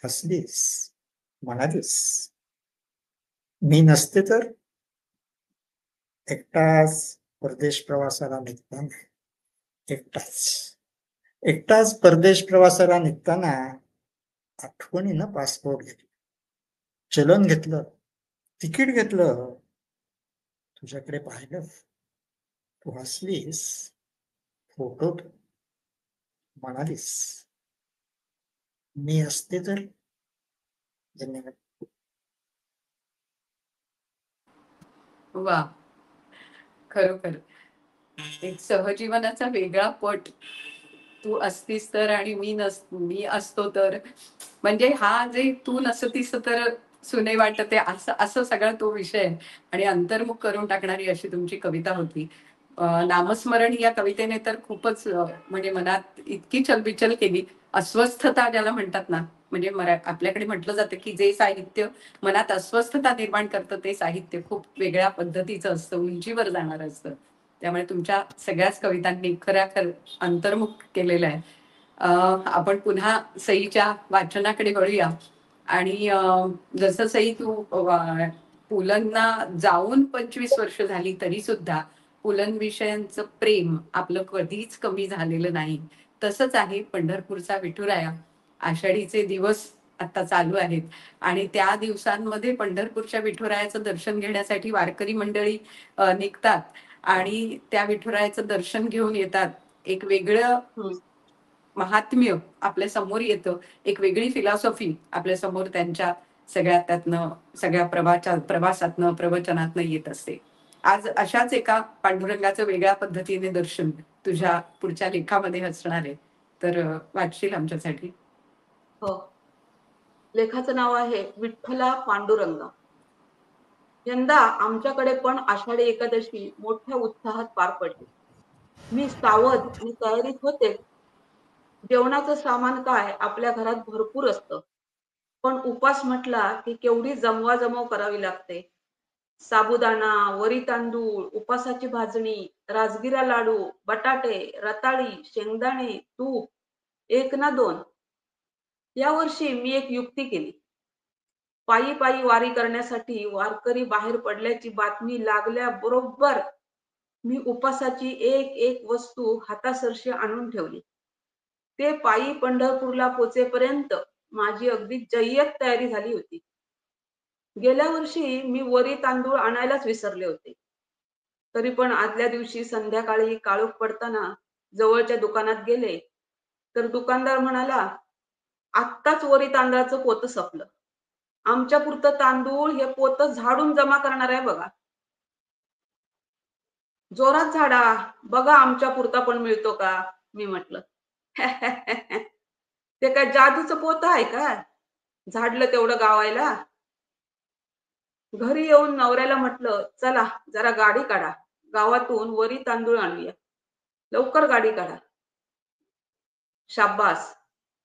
हसलीस, म्हणालीस मी नसते तर. एकटाच परदेश प्रवासाला निघताना, एकटाच एकटाच परदेश प्रवासाला निघताना आठवणीनं पासपोर्ट घेतलं, चलन घेतलं, तिकीट घेतलं, तुझ्याकडे पाहिलं, तू हसलीस, फोटो म्हणालीस मी असते तर. धन्यवाद. वा, खरोखर एक सहजीवनाचा वेगळा पट. तू असतीस तर आणि मी असतो तर, म्हणजे हा जे तू नसतीस तर सुने वाटते असं असं सगळा तो विषय आणि अंतर्मुख करून टाकणारी अशी तुमची कविता होती. नामस्मरण या कवितेने तर खूपच म्हणजे मनात इतकी चलबिचल केली, अस्वस्थता ज्याला म्हणतात ना, म्हणजे आपल्याकडे म्हटलं जातं की जे साहित्य मनात अस्वस्थता निर्माण करतं ते साहित्य खूप वेगळ्या पद्धतीचं असतं, उंचीवर जाणारं असतं. त्यामुळे तुमच्या सगळ्याच कवितांनी खऱ्याखर अंतर्मुख केलेलं आहे. आपण पुन्हा सईच्या वाचनाकडे वळूया आणि जसं सई तू पुलंना जाऊन 25 वर्ष झाली तरी सुद्धा पुलंविषयांचं प्रेम आपलं कधीच कमी झालेलं नाही. तसंच आहे पंढरपूरचा विठुराया. आषाढीचे दिवस आता चालू आहेत आणि त्या दिवसांमध्ये पंढरपूरच्या विठुरायाचं दर्शन घेण्यासाठी वारकरी मंडळी निघतात आणि त्या विठुरायाचं दर्शन घेऊन येतात. एक वेगळं हम्म. महात्म्य आपल्या समोर येतं, एक वेगळी फिलॉसॉफी आपल्या समोर त्यांच्या सगळ्या प्रवासातनं प्रवचनातनं येत असते. आज अशाच एका पांडुरंगाचं वेगळ्या पद्धतीने दर्शन तुझ्या पुढच्या लेखामध्ये असणार आहे. तर वाचशील आमच्यासाठी? हो. लेखाचं नाव आहे विठ्ठला पांडुरंग. यंदा आमच्याकडे पण आषाढी एकादशी मोठ्या उत्साहात पार पडली. मी सावध आणि तयारीत होते. जेवणाचं सामान काय आपल्या घरात भरपूर असतं, पण उपास म्हटला की केवढी जमवाजमव करावी लागते. साबुदाणा, वरी तांदूळ, उपासाची भाजणी, राजगिरा लाडू, बटाटे, रताळी, शेंगदाणे, तूप, एक ना दोन. यावर्षी मी एक युक्ती केली. पायी पायी वारी करण्यासाठी वारकरी बाहेर पडल्याची बातमी लागल्याबरोबर मी उपासाची एक एक वस्तू हातासरशी आणून ठेवली. ते पायी पंढरपूरला पोचेपर्यंत माझी अगदी जय्यत तयारी झाली होती. गेल्या वर्षी मी वरी तांदूळ आणायलाच विसरले होते. तरी पण आदल्या दिवशी संध्याकाळी काळोख पडताना जवळच्या दुकानात गेले, तर दुकानदार म्हणाला, आत्ताच वरी तांदळाचं पोतं संपलं. आमच्या पुरतं तांदूळ हे पोतं झाडून जमा करणार आहे बघा. जोरात झाडा, बघा आमच्या पुरता पण मिळतो का, मी म्हटलं. ते काय जादूचं पोतं आहे का, झाडलं तेवढं गावायला. घरी येऊन नवऱ्याला म्हटलं, चला जरा गाडी काढा, गावातून वरी तांदूळ आणूया. लवकर गाडी काढा. शाब्बास,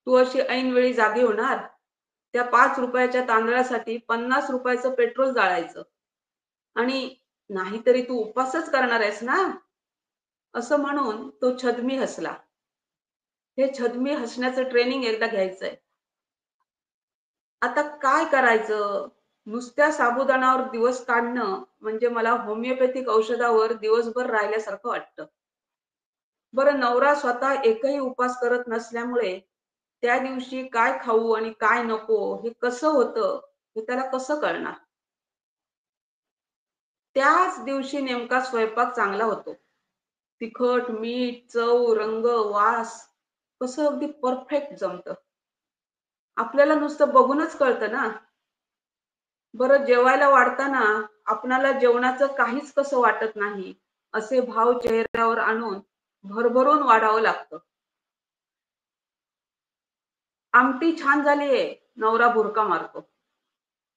तू अशी ऐनवेळी जागी होणार, त्या 5 रुपयाच्या तांदळासाठी 50 रुपयाचं पेट्रोल जाळायचं आणि नाहीतरी तू उपवासच करणार आहेस ना, असं म्हणून तो छदमी हसला. हे छदमी हसण्याचं ट्रेनिंग एकदा घ्यायचंय. आता काय करायचं? नुसत्या साबुदाणावर दिवस काढणं म्हणजे मला होमिओपॅथिक औषधावर दिवसभर राहिल्यासारखं वाटतं. बरं, नवरा स्वतः एकही उपास करत नसल्यामुळे त्या दिवशी काय खाऊ आणि काय नको हे कसं होतं, हे त्याला कसं कळणार? त्याच दिवशी नेमका स्वयंपाक चांगला होतो. तिखट, मीठ, चव, रंग, वास कसं अगदी परफेक्ट जमतं. आपल्याला नुसतं बघूनच कळतं ना. बरं, जेवायला वाढताना आपणाला जेवणाचं काहीच कसं वाटत नाही, असे भाव चेहऱ्यावर आणून भरभरून वाढावं लागतं. आमटी छान झालीये, नवरा भुरका मारतो.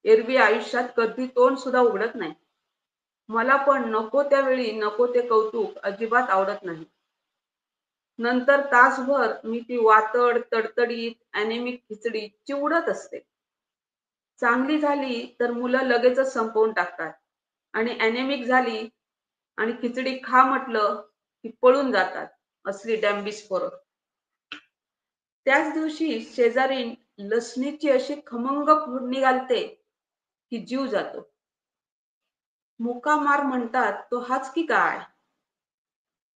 एरवी आयुष्यात कधी तोंड सुद्धा उघडत नाही. मला पण नको त्यावेळी नको ते कौतुक अजिबात आवडत नाही. नंतर तासभर मी ती वातड, तडतडीत, अॅनेमिक खिचडी चिवडत असते. चांगली झाली तर मुलं लगेचच संपवून टाकतात आणि अॅनेमिक झाली आणि खिचडी खा म्हटलं की पळून जातात, असली डॅम्बिसपोरं. त्याच दिवशी शेजारी लसणीची अशी खमंग फोडणी घालते की जीव जातो. मुका मार म्हणतात तो हाच की काय?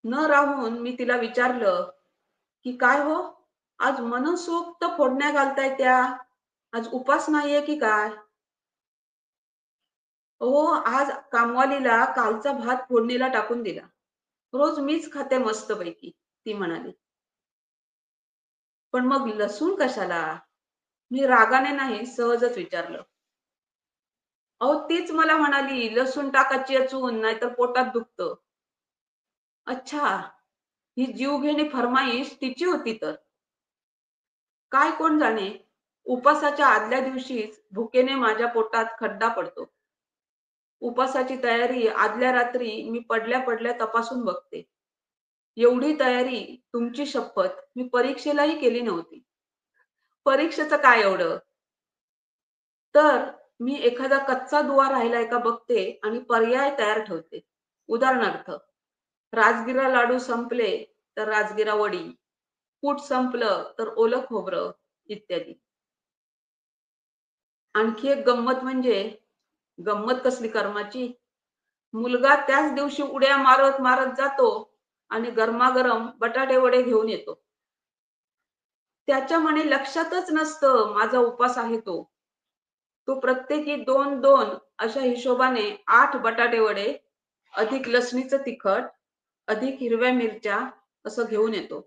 न राहून मी तिला विचारलं की काय हो, आज मनसोक्त फोडण्या घालताय त्या, आज उपास नाहीये की काय? हो, आज कामवालीला कालचा भात फोडणीला टाकून दिला. रोज मीच खाते मस्तपैकी, ती म्हणाली. पण मग लसूण कशाला? मी रागाने नाही, सहजच विचारलं. अहो, तीच मला म्हणाली, लसूण टाका चेचून, नाहीतर पोटात दुखतं. अच्छा, ही जीवघेणी फरमाईश तिची होती तर. काय कोण जाणे, उपासाच्या आदल्या दिवशीच भुकेने माझ्या पोटात खड्डा पडतो. उपासाची तयारी आदल्या रात्री मी पडल्या पडल्या तपासून बघते. एवढी तयारी तुमची शपथ मी परीक्षेलाही केली नव्हती. परीक्षेचं काय एवढं? तर मी एखादा कच्चा दुवा राहिलाय का बघते आणि पर्याय तयार ठेवते. उदाहरणार्थ, राजगिरा लाडू संपले तर राजगिरा वडी, कूट संपलं तर ओलं खोबरं इत्यादी. आणखी एक गंमत म्हणजे, गंमत कसली कर्माची, मुलगा त्याच दिवशी उड्या मारत मारत जातो आणि गरमागरम बटाटे वडे घेऊन येतो. त्याच्या म्हणे लक्षातच नसतं माझा उपास आहे तो. तो प्रत्येकी 2-2 अशा हिशोबाने 8 बटाटे वडे अधिक लसणीचं तिखट अधिक हिरव्या मिरच्या असं घेऊन येतो.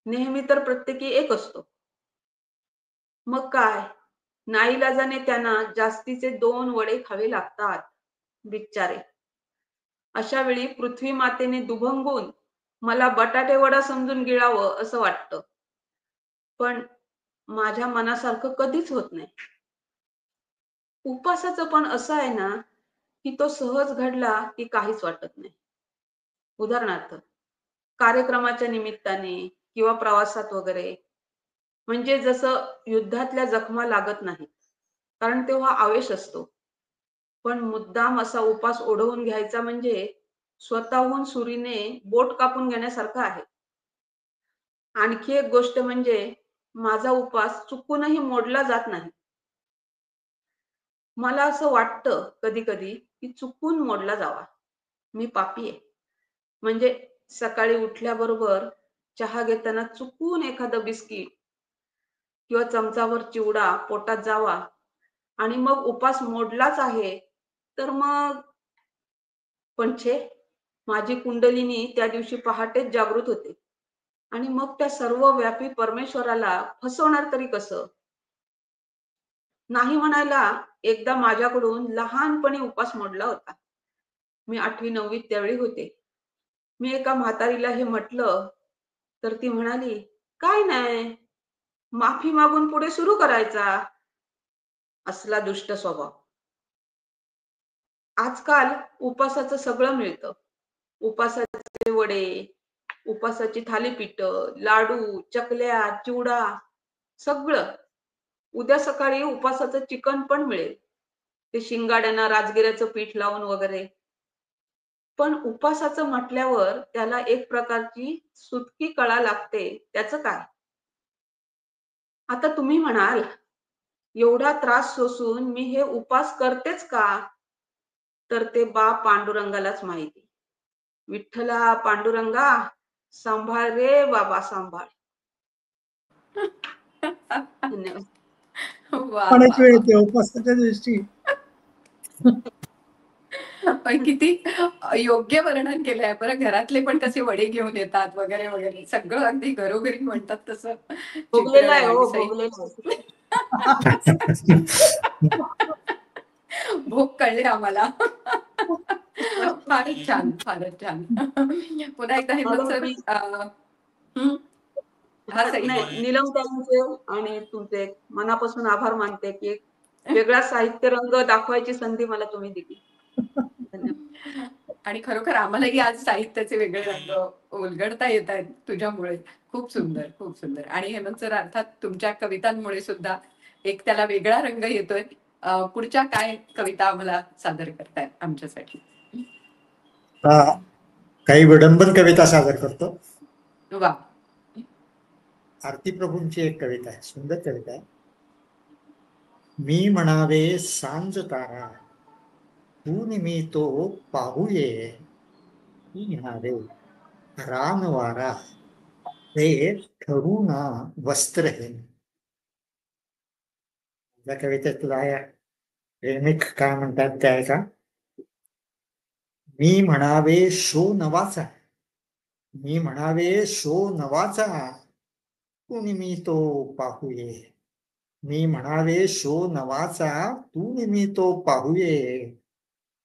नेहमी तर प्रत्येकी एक असतो. मग काय, नाईलाजाने त्यांना जास्तीचे 2 वडे खावे लागतात बिचारे. अशा वेळी पृथ्वी मातेने दुभंगून मला बटाटे वडा समजून गिळावं असं वाटतं. पण माझ्या मनासारखं कधीच होत नाही. उपासाचं पण असं आहे ना, की तो सहज घडला की काहीच वाटत नाही. उदाहरणार्थ, कार्यक्रमाच्या निमित्ताने किंवा प्रवासात वगैरे, म्हणजे जसं युद्धातल्या जखमा लागत नाहीत, कारण तेव्हा आवेश असतो. पण मुद्दाम असा उपास ओढवून घ्यायचा म्हणजे स्वतःहून सुरीने बोट कापून घेण्यासारखं आहे. आणखी एक गोष्ट म्हणजे, माझा उपास चुकूनही मोडला जात नाही. मला असं वाटतं कधी-कधी की चुकून मोडला जावा. मी पापी आहे. म्हणजे सकाळी उठल्याबरोबर चहा घेताना चुकून एखादं बिस्किट किंवा चमचाभर चिवडा पोटात जावा आणि मग उपास मोडलाच आहे, तर मग पण छे, माझी कुंडलिनी त्या दिवशी पहाटेच जागृत होते आणि मग त्या सर्वव्यापी परमेश्वराला फसवणार तरी कसं? नाही म्हणायला एकदा माझ्याकडून लहानपणी उपास मोडला होता. मी 8वी-9वीत त्यावेळी होते. मी एका म्हातारीला हे म्हटलं, तर ती म्हणाली, "काय नाही, माफी मागून पुढे सुरू करायचा." असला दुष्ट स्वभाव. आजकाल उपासाचं सगळं मिळतं. उपासाचे वडे, उपासाची थालीपीठं, लाडू, चकल्या, चिवडा सगळं. उद्या सकाळी उपासाचं चिकन पण मिळेल. ते शिंगाड्यांना राजगिऱ्याचं पीठ लावून वगैरे. पण उपासाचं म्हटल्यावर त्याला एक प्रकारची सुटकी कळा लागते. त्याचं काय? आता तुम्ही म्हणाल, एवढा त्रास सोसून मी हे उपास करतेच का? तर ते पांडुरंगालाच माहिती. विठ्ठला पांडुरंगा, सांभाळ रे बाबा सांभाळ. धन्यवाद. वा वा म्हणायची वेळ वा. येते उपवासाच्या दिवशी. पण किती योग्य वर्णन केलंय बरं. घरातले पण कसे वडे घेऊन येतात वगैरे वगैरे, सगळं अगदी घरोघरी म्हणतात तसं चित्रण भोगलेला आहे आहे. आणि हो, सई भोगलेला आहे. भोग कळले आम्हाला. फारच छान, फारच छान. पुन्हा एकदा हेमंत म्हणून सर, मी हं, हा सई बोल. नाही, नीलमताईंचे आणि तुमचे मनापासून आभार मानते की एक वेगळा साहित्य रंग दाखवायची संधी मला तुम्ही दिली. धन्यवाद. आणि खरोखर आम्हालाही आज साहित्याचे वेगळे रंग उलगडता येत आहेत तुझ्यामुळे. खूप सुंदर, खूप सुंदर. आणि हेमंत सर, अर्थात तुमच्या कवितांमुळे सुद्धा एक त्याला वेगळा रंग येतोय. पुढच्या काय कविता आम्हाला सादर करतायत आमच्यासाठी? काही विडंबन कविता सादर करतो. वा. आरती प्रभूंची एक कविता आहे, सुंदर कविता आहे. मी म्हणावे सांज तारा, तू मी तो पाहूये. मी म्हणावे रान वारा, ते ठरू ना वस्त्र हे. या कवितेतला प्रेमिक काय म्हणतात ते आहे का? मी म्हणावे शो नवाचा, मी म्हणावे शो नवाचा, तू मी तो पाहूये. मी म्हणावे शो नवाचा, तू मी तो पाहूये.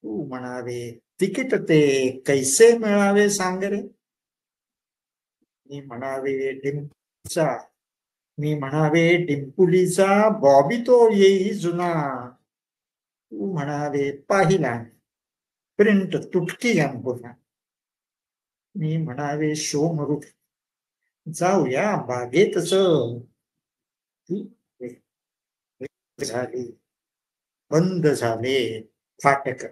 तू म्हणावे तिकीट ते कैसे मिळावे सांग रे. मी म्हणावे डिंपचा, मी म्हणावे डिंपुलीचा बॉबी तो येई जुना. तू म्हणावे पाहिला प्रिंट तुटकी अंबुना. मी म्हणावे शो मरू, जाऊया बागेतच ती झाली, बंद झाले फाटक.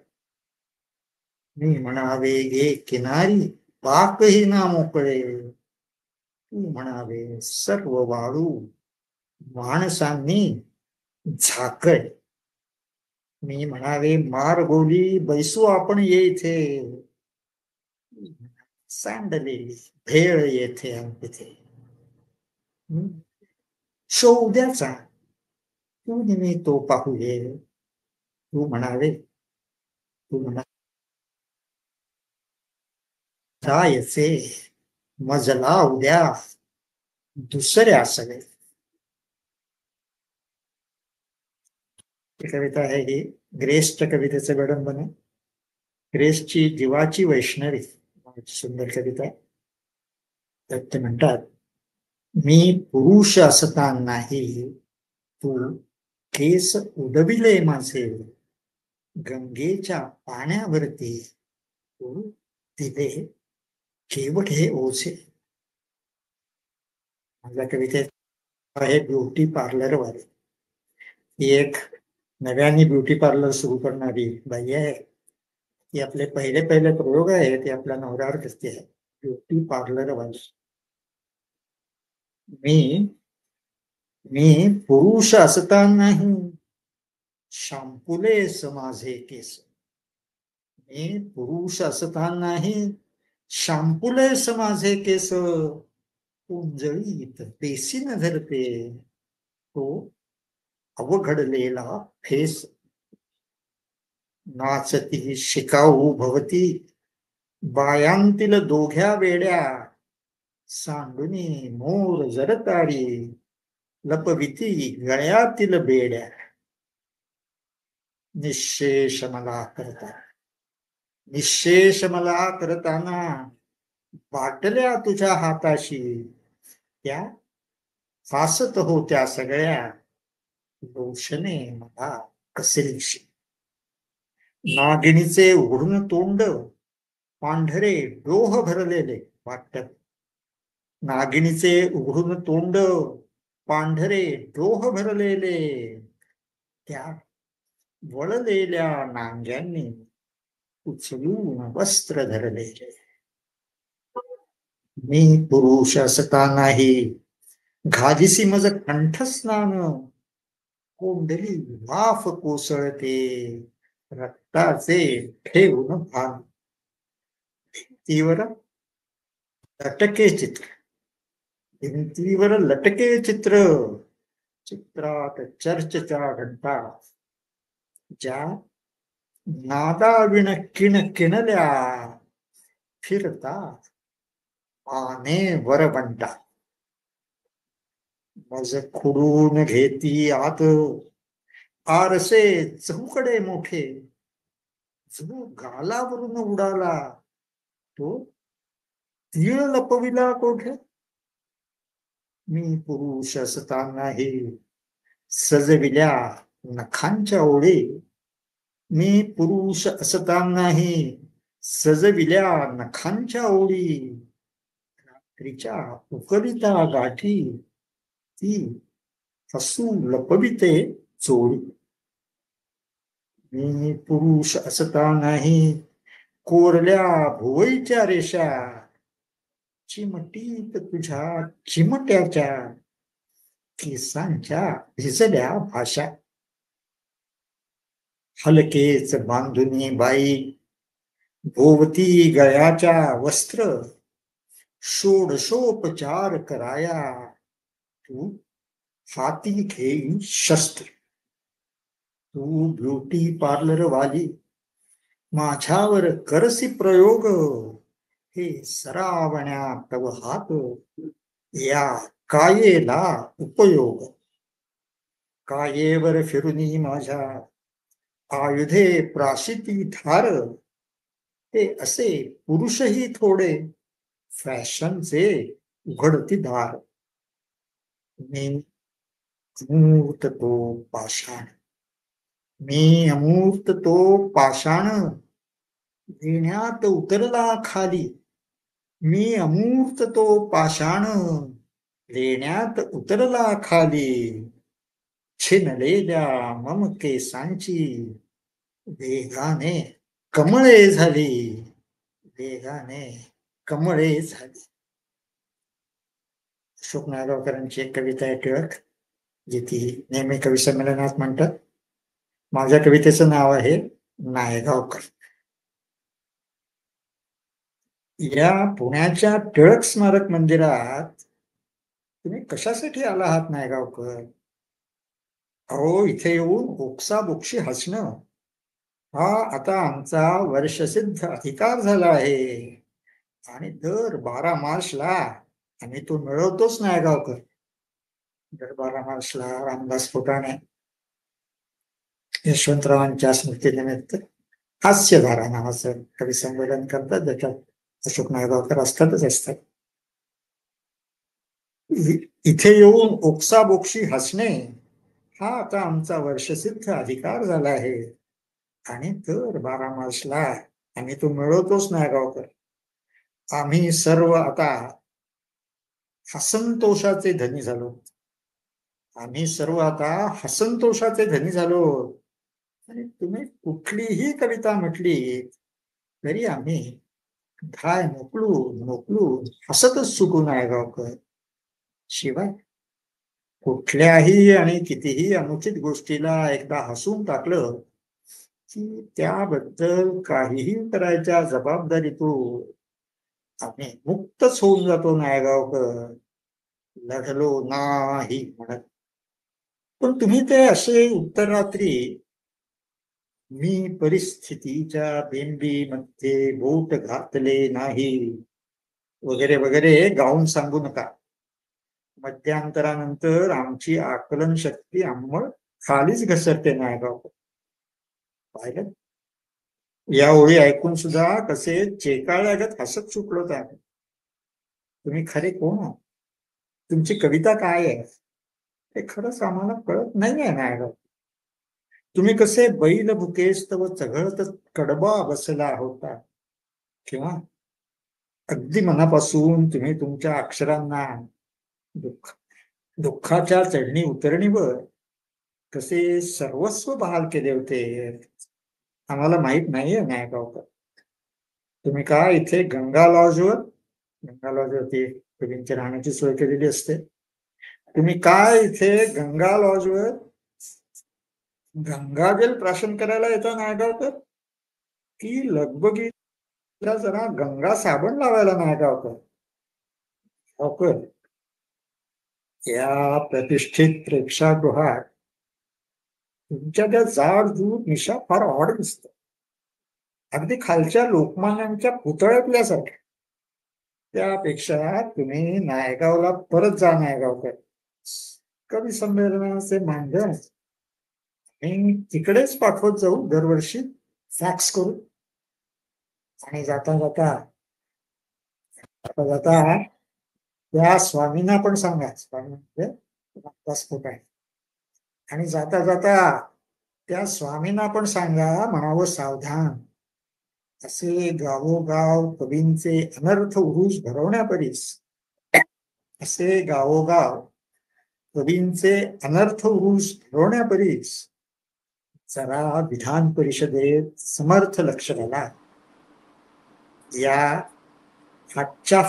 मी म्हणावे गे किनारी पाकही ना मोकळे, तू म्हणावे सर्व वाळू माणसांनी झाकळे. मी म्हणावे मार गोली बैसू आपण येथे, सांडले भेळ येथे आणि तिथे. शो उद्याचा तू नेहमी तो पाहू ये, तू म्हणावे तू म्हणा जायचे मजला उद्या दुसऱ्या सगळे. कविता आहे ही ग्रेसच्या कवितेचं विडंबन आहे. ग्रेसची जीवाची वैष्णवी सुंदर कविता आहे. तर ते म्हणतात, मी पुरुष असतानाही तू केस उडविले माझे, गंगेच्या पाण्यावरती तू दिले केवट हे ओझे. माझ्या कवितेत आहे ब्युटी पार्लरवर. ती एक नव्याने ब्युटी पार्लर सुरू करणारी बाई आहे. ती आपले पहिले प्रयोग आहे ते आपल्या नवऱ्यावर करते आहे. ब्युटी पार्लरवर मी पुरुष असतानाही शांपुलेस माझे केस. मी पुरुष असतानाही शांपुलेस माझे केस, उंजळीत पेसी न धरते तो अवघडलेला फेस. नाचती शिकाऊ भवती बायांतील दोघ्या वेड्या, सांडुनी मोर जरतारी लपविती गळ्यातील बेड्या. निशेष मला करताना बाटल्या तुझ्या हाताशी, त्या फासत होत्या सगळ्या लोषणे मला कसेलीशी. नागिणीचे उघडून तोंड पांढरे डोह भरलेले वाटत, नागिणीचे उघडून तोंड पांढरे डोह भरलेले, त्या वळलेल्या नांग्यांनी उचलून वस्त्र धरलेले. मी पुरुष असतानाही घालीसी मज कंठस्नान, कोंडली वाफ कोसळते रक्ताचे ठेवून भान. भिंतीवर लटके चित्र, चित्रात चर्चच्या घंटा, ज्या नादाविण किणल्या फिरतात आने वरबंटा. मज खुडून घेती आत आरसे चौकडे मोठे, जो गालावरून उडाला तो तीळ लपविला कोठे. मी पुरुष असतानाही सजविल्या नखांच्या ओळी, मी पुरुष असतानाही सजविल्या नखांच्या ओळी, रात्रीच्या उकलिता गाठी ती हसू लपविते चोळी. मी पुरुष असतानाही कोरल्या भुवईच्या रेषा, चिमटीत तुझ्या चिमट्याच्या केसांच्या भिजल्या भाषा. हलकेच बांधुनी बाई भोवती गळ्याच्या वस्त्र, षोडशोपचार कराया तू हाती घेई शस्त्र. तू ब्युटी पार्लर वाली माझ्यावर करसी प्रयोग, हे सरावण्या तव हात या कायेला उपयोग. कायेवर फिरुनी माझ्या आयुधे प्राशिती धार, ते असे पुरुषही थोडे फॅशनचे उघडती दार. मी अमूर्त तो पाषाण, मी अमूर्त तो पाषाण, देण्यात उतरला खाली. मी अमूर्त तो पाषाण, लेण्यात उतरला खाली, छिनलेल्या मम केसांची वेगाने कमळे झाली, वेगाने कमळे झाली. अशोक नायगावकरांची एक कविता आहे टिळक, जी ती नेहमी कवी संमेलनात म्हणतात. माझ्या कवितेचं नाव आहे नायगावकर. या पुण्याच्या टिळक स्मारक मंदिरात तुम्ही कशासाठी आला आहात नायगावकर? अहो, इथे येऊन ओक्साबोक्शी हसणं हा आता आमचा वर्षसिद्ध अधिकार झाला आहे आणि दर 12 मार्चला आम्ही तो मिळवतोच नायगावकर. दर 12 मार्चला रामदास फुटाणे यशवंतरावांच्या स्मृतीनिमित्त हास्यधारा नावाचं कवी संमेलन करतात, ज्याच्यात अशोक नायगावकर असतात. इथे येऊन ओक्साबोक्शी हसणे हा आता आमचा वर्षसिद्ध अधिकार झाला आहे आणि दर 12 मार्चला आम्ही तो मिळवतोच नायगावकर. आम्ही सर्व आता हसंतोषाचे धनी झालो. आम्ही सर्व आता हसंतोषाचे धनी झालो. आणि तुम्ही कुठलीही कविता म्हटली तरी आम्ही धाय मोकलून हसतच चुकू नायगावकर. शिवाय कुठल्याही आणि कितीही अनुचित गोष्टीला एकदा हसून टाकलं की त्याबद्दल काहीही करायच्या जबाबदारीतून आम्ही मुक्तच होऊन जातो नायगावकर, लढलो नाही म्हणत. पण तुम्ही ते असे उत्तरात्री मी परिस्थितीच्या बेंबीमध्ये बोट घातले नाही वगैरे वगैरे गाऊन सांगू नका. मध्यांतरानंतर आमची आकलन शक्ती अंमळ खालीच घसरते नायगावकर. पाहिलं? या ओळी ऐकून सुद्धा कसे चेकाळ्यागत हसत सुटलो त्या. तुम्ही खरे कोण आहात? तुमची कविता काय आहे हे खरंच आम्हाला कळत नाही आहे नायगाव. तुम्ही कसे बैल भुकेस्त व चघळत कडबा बसला होता, किंवा अगदी मनापासून तुम्ही तुमच्या अक्षरांना दुःखाच्या चढणी उतरणीवर कसे सर्वस्व बहाल केले होते आम्हाला माहित नाहीये नायगावकर. तुम्ही का इथे गंगा लॉजवरती कवींची राहण्याची सोय केलेली असते. तुम्ही काय इथे गंगा लॉजवर गंगाजल प्राशन करायला येता नायगावकर, की लगबगीला जरा गंगा साबण लावायला नायगावकर? या प्रतिष्ठित प्रेक्षागृहात तुमच्या त्या जाडजूड मिशा फार ऑड दिसतात, अगदी खालच्या लोकमान्यांच्या पुतळ्यातल्यासारख्या. त्यापेक्षा तुम्ही नायगावला परत जा नायगावकर. कवी संमेलनाचे मानधन मी तिकडेच पाठवत जाऊ दरवर्षी फॅक्स करू. आणि जाता जाता त्या स्वामींना पण सांगा, स्वामी म्हणजे रामदास फुटाणे, आणि जाता जाता त्या स्वामींना पण सांगा म्हणावं सावधान, असे गावोगाव कवींचे अनर्थ उरूस भरवण्यापरीस, असे गावोगाव कवींचे अनर्थ उरूस भरवण्यापरीस जरा विधान परिषदेत समर्थ लक्ष घाला. या हातच्या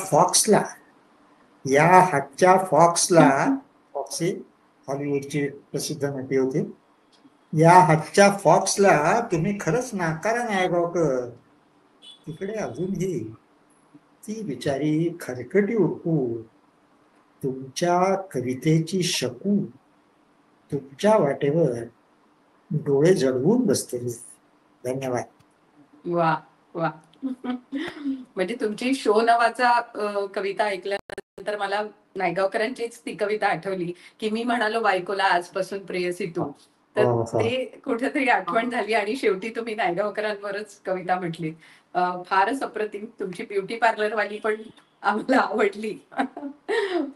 फॉक्सला फॉक्सी हॉलिवूडची प्रसिद्ध नटी होती. या हातच्या फॉक्सला तुम्ही खरंच नाकारा नायगावकर. तिकडे अजूनही ती बिचारी खरकटी उरकू तुमच्या कवितेची शकू तुमच्या वाटेवर डोळे जडवून बसते. धन्यवाद. वा वा. म्हणजे तुमची शो नावाचा कविता ऐकल्यानंतर मला नायगावकरांचीच ती कविता आठवली की मी म्हणालो बायकोला आजपासून प्रेयसी तू. तर ते कुठेतरी आठवण झाली आणि शेवटी तुम्ही नायगावकरांवरच कविता म्हटली. फारच अप्रतिम. तुमची ब्युटी पार्लर वाली पण आम्हाला आवडली.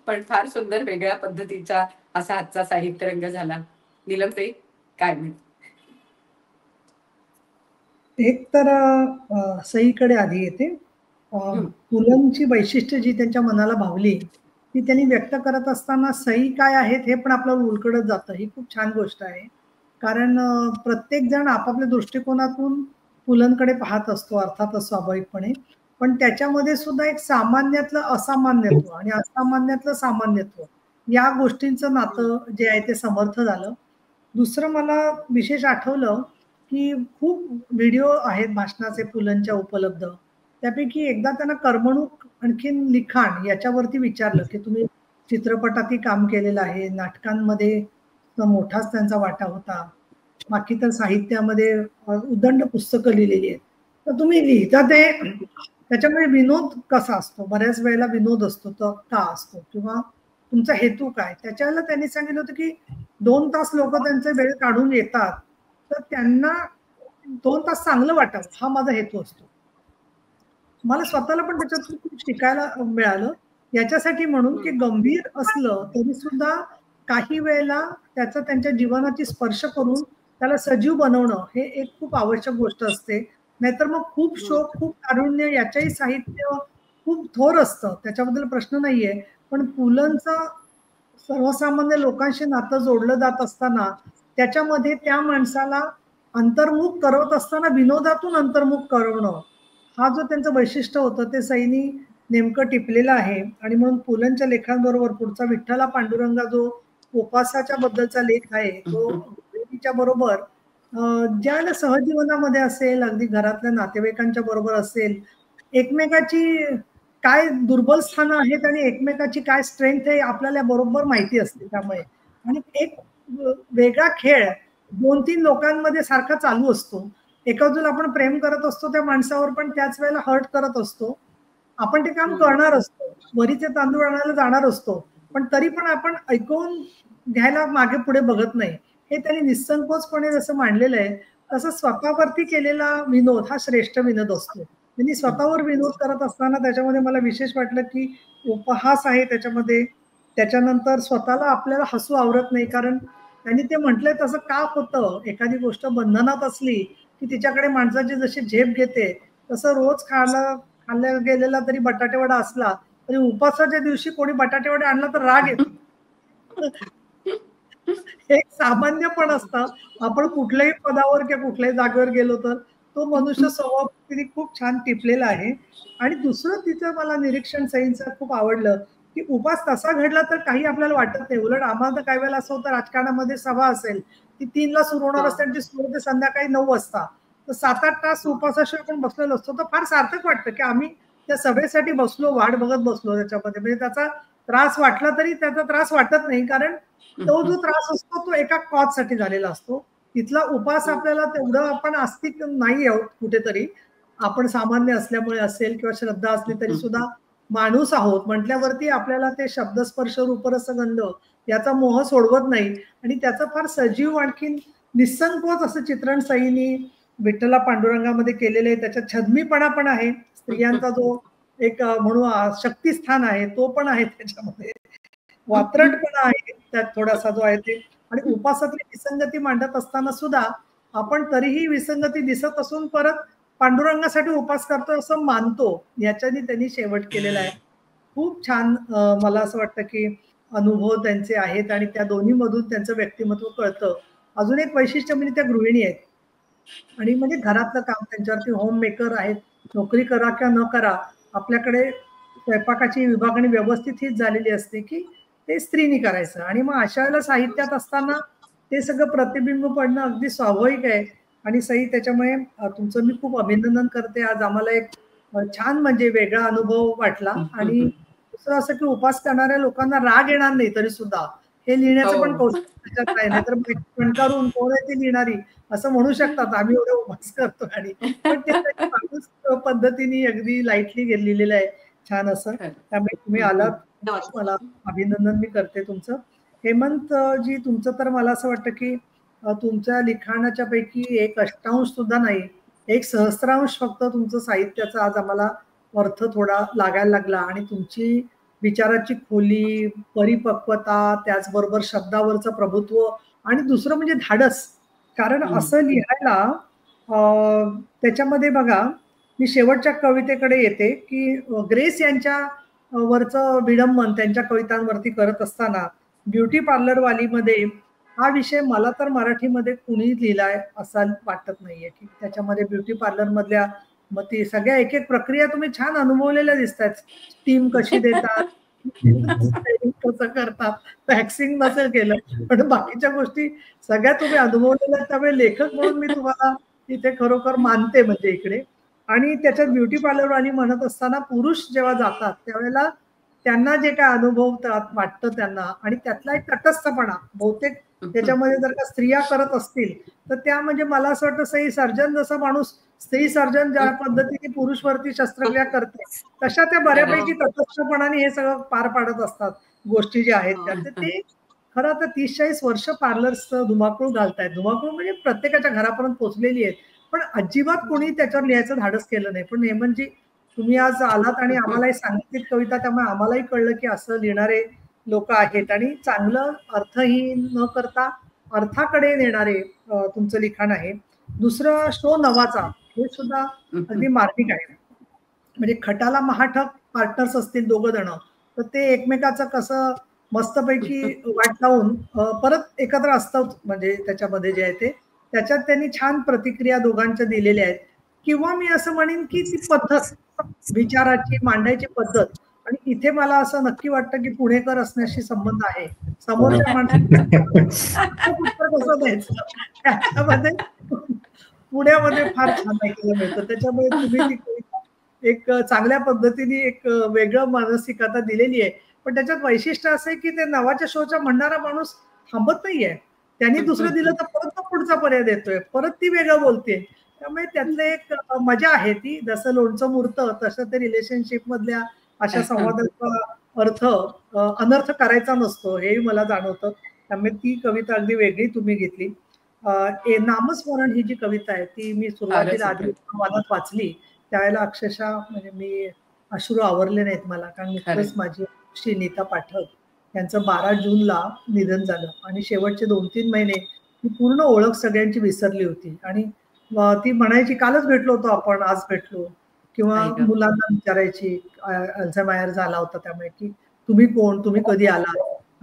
पण फार सुंदर वेगळ्या पद्धतीचा असा आजचा साहित्यरंग झाला. नीलमताई काय म्हण? एक तर सईकडे आधी येते. पुलंची वैशिष्ट्य जी त्यांच्या मनाला भावली ती त्यांनी व्यक्त करत असताना सही काय आहेत हे पण आपल्याला उलगडत जातं. ही खूप छान गोष्ट आहे. कारण प्रत्येक जण आपापल्या दृष्टिकोनातून पुलंकडे पाहत असतो अर्थातच स्वाभाविकपणे. पण त्याच्यामध्ये सुद्धा एक सामान्यातलं असामान्यत्व आणि असामान्यातलं सामान्यत्व या गोष्टींचं नातं जे आहे ते समर्थ झालं. दुसरं मला विशेष आठवलं, की खूप व्हिडिओ आहेत भाषणाचे पुलंच्या उपलब्ध. त्यापैकी एकदा त्यांना करमणूक आणखीन लिखाण याच्यावरती विचारलं, की तुम्ही चित्रपटातही काम केलेलं आहे, नाटकांमध्ये तर मोठाच त्यांचा वाटा होता. बाकी तर साहित्यामध्ये उदंड पुस्तकं लिहिलेली आहेत. तर तुम्ही लिहिता ते त्याच्यामुळे विनोद कसा असतो? बऱ्याच वेळेला विनोद असतो, तर का असतो? किंवा तुमचा हेतू काय? त्याच्यावेळेला त्यांनी सांगितलं होतं, की 2 तास लोकं त्यांचा वेळ काढून येतात, तर त्यांना 2 तास चांगलं वाटावं, हा माझा हेतू असतो. मला स्वतःला पण त्याच्यातून खूप शिकायला मिळालं. याच्यासाठी म्हणून, की गंभीर असलं तरी सुद्धा काही वेळेला त्याचा त्यांच्या जीवनाची स्पर्श करून त्याला सजीव बनवणं हे एक खूप आवश्यक गोष्ट असते. नाहीतर मग खूप शोक, खूप कारुण्य याच्याही साहित्य खूप थोर असतं. त्याच्याबद्दल प्रश्न नाहीये. पण पुलंचं सर्वसामान्य लोकांशी नातं जोडलं जात असताना त्याच्यामध्ये त्या माणसाला अंतर्मुख करवत असताना विनोदातून अंतर्मुख करवणं हा जो त्यांचं वैशिष्ट्य होतं ते सैनी नेमकं टिपलेलं आहे. आणि म्हणून पुलंच्या लेखांबरोबर पुढचा विठ्ठला पांडुरंगा जो उपासाच्या बद्दलचा लेख आहे तो गृहिणीच्या बरोबर ज्याला सहजीवनामध्ये असेल, अगदी घरातल्या नातेवाईकांच्या बरोबर असेल, एकमेकाची काय दुर्बल स्थानं आहेत आणि एकमेकाची काय स्ट्रेंथ आहे आपल्याला बरोबर माहिती असते त्यामुळे. आणि एक वेगळा खेळ 2-3 लोकांमध्ये सारखा चालू असतो. एका बाजूला आपण प्रेम करत असतो त्या माणसावर, पण त्याच वेळेला हर्ट करत असतो. आपण ते काम करणार असतो. वरीचे तांदूळ आणायला जाणार असतो. पण तरी पण आपण ऐकून घ्यायला मागे पुढे बघत नाही. हे त्यांनी निःसंकोचपणे जसं मांडलेलं आहे, तसं स्वतःवरती केलेला विनोद हा श्रेष्ठ विनोद असतो. त्यांनी स्वतःवर विनोद करत असताना त्याच्यामध्ये मला विशेष वाटलं, की उपहास आहे त्याच्यामध्ये. त्याच्यानंतर स्वतःला आपल्याला हसू आवरत नाही, कारण त्यांनी ते म्हटलंय तसं का होतं? एखादी गोष्ट बंधनात असली, की तिच्याकडे माणसाची जशी झेप घेते, तसं रोज खाल्ल्या गेलेला जरी बटाटेवडा असला, तरी उपवासाच्या दिवशी कोणी बटाटेवडा आणला तर राग येतो. एक सामान्यपण असतं. आपण कुठल्याही पदावर किंवा कुठल्याही जागेवर गेलो तर तो मनुष्य स्वभाव तिने खूप छान टिपलेला आहे. आणि दुसरं तिचं मला निरीक्षण सईंचं खूप आवडलं, की उपास तसा घडला तर काही आपल्याला वाटत नाही. उलट आम्हाला तर काही वेळेला असं होतं राजकारणामध्ये सभा असेल, ती 3ला सुरू होणार असते आणि ती सुरू होते संध्याकाळी 9 वाजता. तर 7-8 तास उपासाशिवाय आपण बसलेलो असतो. तर फार सार्थक वाटतं, की आम्ही त्या सभेसाठी बसलो, वाट बघत बसलो त्याच्यामध्ये. म्हणजे त्याचा त्रास वाटला तरी त्याचा त्रास वाटत नाही, कारण तो जो त्रास असतो तो एका कॉजसाठी झालेला असतो. तिथला उपास आपल्याला तेवढं आपण आस्तिक नाही आहोत कुठेतरी. आपण सामान्य असल्यामुळे असेल किंवा श्रद्धा असली तरी सुद्धा माणूस आहोत म्हटल्यावरती आपल्याला ते शब्दस्पर्श रूपरसगंध याचा मोह सोडवत नाही. आणि त्याचं फार सजीव आणखीन निसंकोच असं चित्रण सईनी विठ्ठला पांडुरंगामध्ये केलेलं आहे. त्याच्यात छद्मीपणा पण आहे. स्त्रियांचा जो एक म्हणू शक्तिस्थान आहे तो पण आहे त्याच्यामध्ये. वात्रटपणा आहे त्यात थोडासा जो आहे ते. आणि उपासातली विसंगती मांडत असताना सुद्धा आपण तरीही विसंगती दिसत असून परत पांडुरंगासाठी उपास करतो असं मानतो. याच्याने त्यांनी शेवट केलेला आहे. खूप छान मला असं वाटतं, की अनुभव त्यांचे आहेत आणि त्या दोन्ही मधून त्यांचं व्यक्तिमत्व कळतं. अजून एक वैशिष्ट्य म्हणजे त्या गृहिणी आहेत. आणि म्हणजे घरातलं काम त्यांच्यावरती होम मेकर आहेत. नोकरी करा किंवा न करा, आपल्याकडे स्वयंपाकाची विभागणी व्यवस्थित हीच झालेली असते, की ते स्त्रीनी करायचं. आणि मग अशा वेळेला साहित्यात असताना ते सगळं प्रतिबिंब पडणं अगदी स्वाभाविक आहे. आणि सई त्याच्यामुळे तुमचं मी खूप अभिनंदन करते. आज आम्हाला एक छान म्हणजे वेगळा अनुभव वाटला. आणि दुसरं असं की उपास करणाऱ्या लोकांना राग येणार नाही तरी सुद्धा हे लिहिण्याचं पण हो. कौशल्य त्याच्यात आहे. नाहीतर कणकारून कोण आहे ती लिहिणारी असं म्हणू शकतात. आम्ही एवढे उपवास करतो आणि पण ते त्यांनी माणूस पद्धतीने अगदी लाईटली लिहिलेलं आहे. छान असं. खरं. त्यामुळे तुम्ही आलात. मला अभिनंदन मी करते तुमचं. हेमंत जी तुमचं तर मला असं वाटतं, की तुमच्या लिखाणाच्या पैकी एक अष्टांश सुद्धा नाही. एक सहस्रांश फक्त तुमचं साहित्याचा आज आम्हाला अर्थ थोडा लागायला लागला. आणि तुमची विचाराची खोली, परिपक्वता, त्याचबरोबर शब्दावरचं प्रभुत्व आणि दुसरं म्हणजे धाडस. कारण असं लिहायला त्याच्यामध्ये बघा, मी शेवटच्या कवितेकडे येते, की ग्रेस यांच्या वरचं विडंबन त्यांच्या कवितांवरती करत असताना ब्युटी पार्लरवालीमध्ये हा विषय मला तर मराठीमध्ये कुणी लिहिलाय असा वाटत नाहीये, की त्याच्यामध्ये ब्युटी पार्लर मधल्या मग ती सगळ्या एक एक प्रक्रिया तुम्ही छान अनुभवलेल्या दिसतात. स्टीम कशी देतात, कसं करतात, वॅक्सिंग नसेल केलं, पण बाकीच्या गोष्टी सगळ्या तुम्ही अनुभवलेल्या, त्यामुळे लेखक म्हणून मी तुम्हाला इथे खरोखर मानते म्हणजे इकडे. आणि त्याच्यात ब्युटी पार्लरवाली म्हणत असताना पुरुष जेव्हा जातात त्यावेळेला त्यांना जे काय अनुभवतात वाटतं त्यांना आणि त्यातला एक तटस्थपणा बहुतेक त्याच्यामध्ये जर का स्त्रिया करत असतील तर त्या म्हणजे मला असं वाटतं सई सर्जन जसा माणूस स्त्री सर्जन ज्या पद्धतीने पुरुषवरती शस्त्रक्रिया करते तशा त्या बऱ्यापैकी तटस्थपणाने हे सगळं पार पाडत असतात गोष्टी ज्या आहेत त्या. तर ते खरं तर 30-40 वर्ष पार्लर्सचं धुमाकूळ घालतायत. धुमाकूळ म्हणजे प्रत्येकाच्या घरापर्यंत पोहोचलेली आहेत. पण अजिबात कोणी त्याच्यावर लिहायचं धाडस केलं नाही. पण हेमंतजी तुम्ही आज आलात आणि आम्हाला ही सांगितलीत कविता, त्यामुळे आम्हालाही कळलं की असं लिहिणारे लोक आहेत आणि चांगलं अर्थहीन न करता अर्थाकडे नेणारे तुमचं लिखाण आहे. दुसरं शो नवाचा हे सुद्धा अगदी मार्मिक आहे. म्हणजे खटाला महाठक पार्टनर्स असतील दोघं जण तर ते एकमेकाचं कसं मस्तपैकी वाट लावून परत एकत्र असतात म्हणजे त्याच्यामध्ये जे आहे ते त्याच्यात त्यांनी छान प्रतिक्रिया दोघांच्या दिलेल्या आहेत. किंवा मी असं म्हणेन की ती पद्धत विचाराची मांडायची पद्धत आणि इथे मला असं नक्की वाटतं की पुणेकर असण्याशी संबंध आहे. समोरच्या माणसाला उत्तर कसं द्यायचं त्याच्यामध्ये पुण्यामध्ये फार छान ऐकायला मिळतं. त्याच्यामुळे तुम्ही ती कविता एक चांगल्या पद्धतीने एक वेगळं मानसिकता दिलेली आहे. पण त्याच्यात वैशिष्ट्य असं आहे की ते नावाच्या शोचा म्हणणारा माणूस थांबत नाहीये. त्यांनी दुसरं दिलं तर परत तो पुढचा पर्याय देतोय, परत ती वेगळं बोलते. त्यामुळे त्यातलं एक मजा आहे ती. जसं लोणचं मुरतं तसं ते रिलेशनशिप मधल्या अशा संवादाचा अर्थ अनर्थ करायचा नसतो हेही मला जाणवतं. त्यामुळे ती कविता अगदी वेगळी तुम्ही घेतली. नामस्मरण ही जी कविता आहे ती मी सुरुवातीला आधी वादात वाचली त्यावेळेला अक्षरशः म्हणजे मी अश्रू आवरले नाहीत मला, कारण नुकतंच माझी श्री नीता पाठक यांचं 12 जूनला निधन झालं आणि शेवटचे 2-3 महिने ती पूर्ण ओळख सगळ्यांची विसरली होती. आणि ती म्हणायची कालच भेटलो होतो आपण, आज भेटलो. किंवा मुलांना विचारायची अल्झायमर झाला होता त्यामुळे की तुम्ही कोण, तुम्ही कधी आला.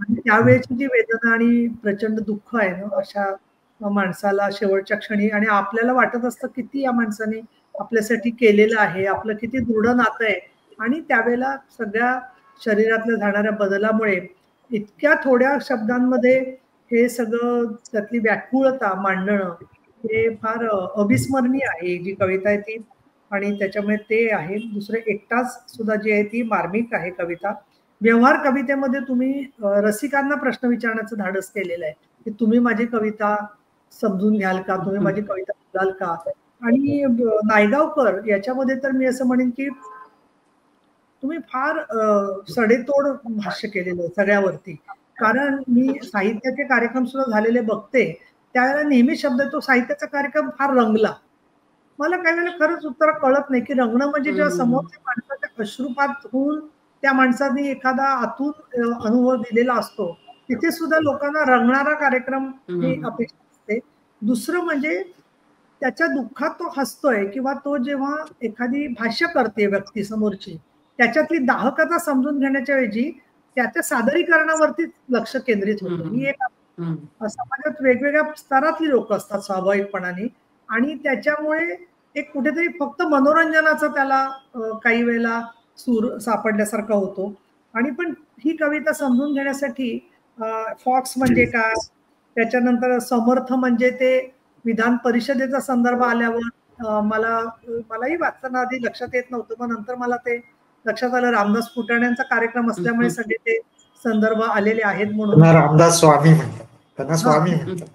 आणि त्यावेळेची जी वेदना आणि प्रचंड दुःख आहे ना अशा माणसाला शेवटच्या क्षणी, आणि आपल्याला वाटत असतं किती या माणसाने आपल्यासाठी केलेलं आहे, आपलं किती दृढ नातं आहे. आणि त्यावेळेला सगळ्या शरीरातल्या जाणाऱ्या बदलामुळे इतक्या थोड्या शब्दांमध्ये हे सगळं त्यातली व्याकुळता मांडणं हे फार अविस्मरणीय आहे जी कविता आहे ती. आणि त्याच्यामुळे ते आहे. दुसरं एकटाच सुद्धा जी आहे ती मार्मिक आहे कविता. व्यवहार कवितेमध्ये तुम्ही रसिकांना प्रश्न विचारण्याचं धाडस केलेलं आहे की तुम्ही माझी कविता समजून घ्याल का, तुम्ही माझी कविता बोलाल का. आणि नायगावकर याच्यामध्ये तर मी असं म्हणेन की तुम्ही फार सडेतोड भाष्य केलेलं आहे सगळ्यावरती. कारण मी साहित्याचे कार्यक्रम सुद्धा झालेले बघते त्यावेळेला नेहमी शब्द तो साहित्याचा कार्यक्रम फार रंगला. मला काही वेळेला खरंच उत्तर कळत नाही की रंगणं म्हणजे जेव्हा समोरच्या माणसाच्या अश्रुपात होऊन त्या माणसाने एखादा आतून अनुभव दिलेला असतो तिथे सुद्धा लोकांना रंगणारा कार्यक्रम ही अपेक्षा असते. दुसरं म्हणजे त्याच्या दुःखात तो हसतोय किंवा तो जेव्हा एखादी भाष्य करते व्यक्ती समोरची त्याच्यातली दाहकता समजून घेण्याच्या ऐवजी त्याच्या सादरीकरणावरती लक्ष केंद्रित होतं. ही एक समाजात वेगवेगळ्या स्तरातली लोक असतात स्वाभाविकपणाने आणि त्याच्यामुळे एक कुठेतरी फक्त मनोरंजनाचा त्याला काही वेळेला सूर सापडल्यासारखा होतो. आणि पण ही कविता समजून घेण्यासाठी फॉक्स म्हणजे काय, त्याच्यानंतर समर्थ म्हणजे ते विधान परिषदेचा संदर्भ आल्यावर मलाही वाचताना आधी लक्षात येत नव्हतं, पण नंतर मला ते लक्षात आलं रामदास फुटाण्यांचा कार्यक्रम असल्यामुळे सगळे ते संदर्भ आलेले आहेत म्हणून. रामदास स्वामी म्हणतात त्यांना, स्वामी म्हणतात.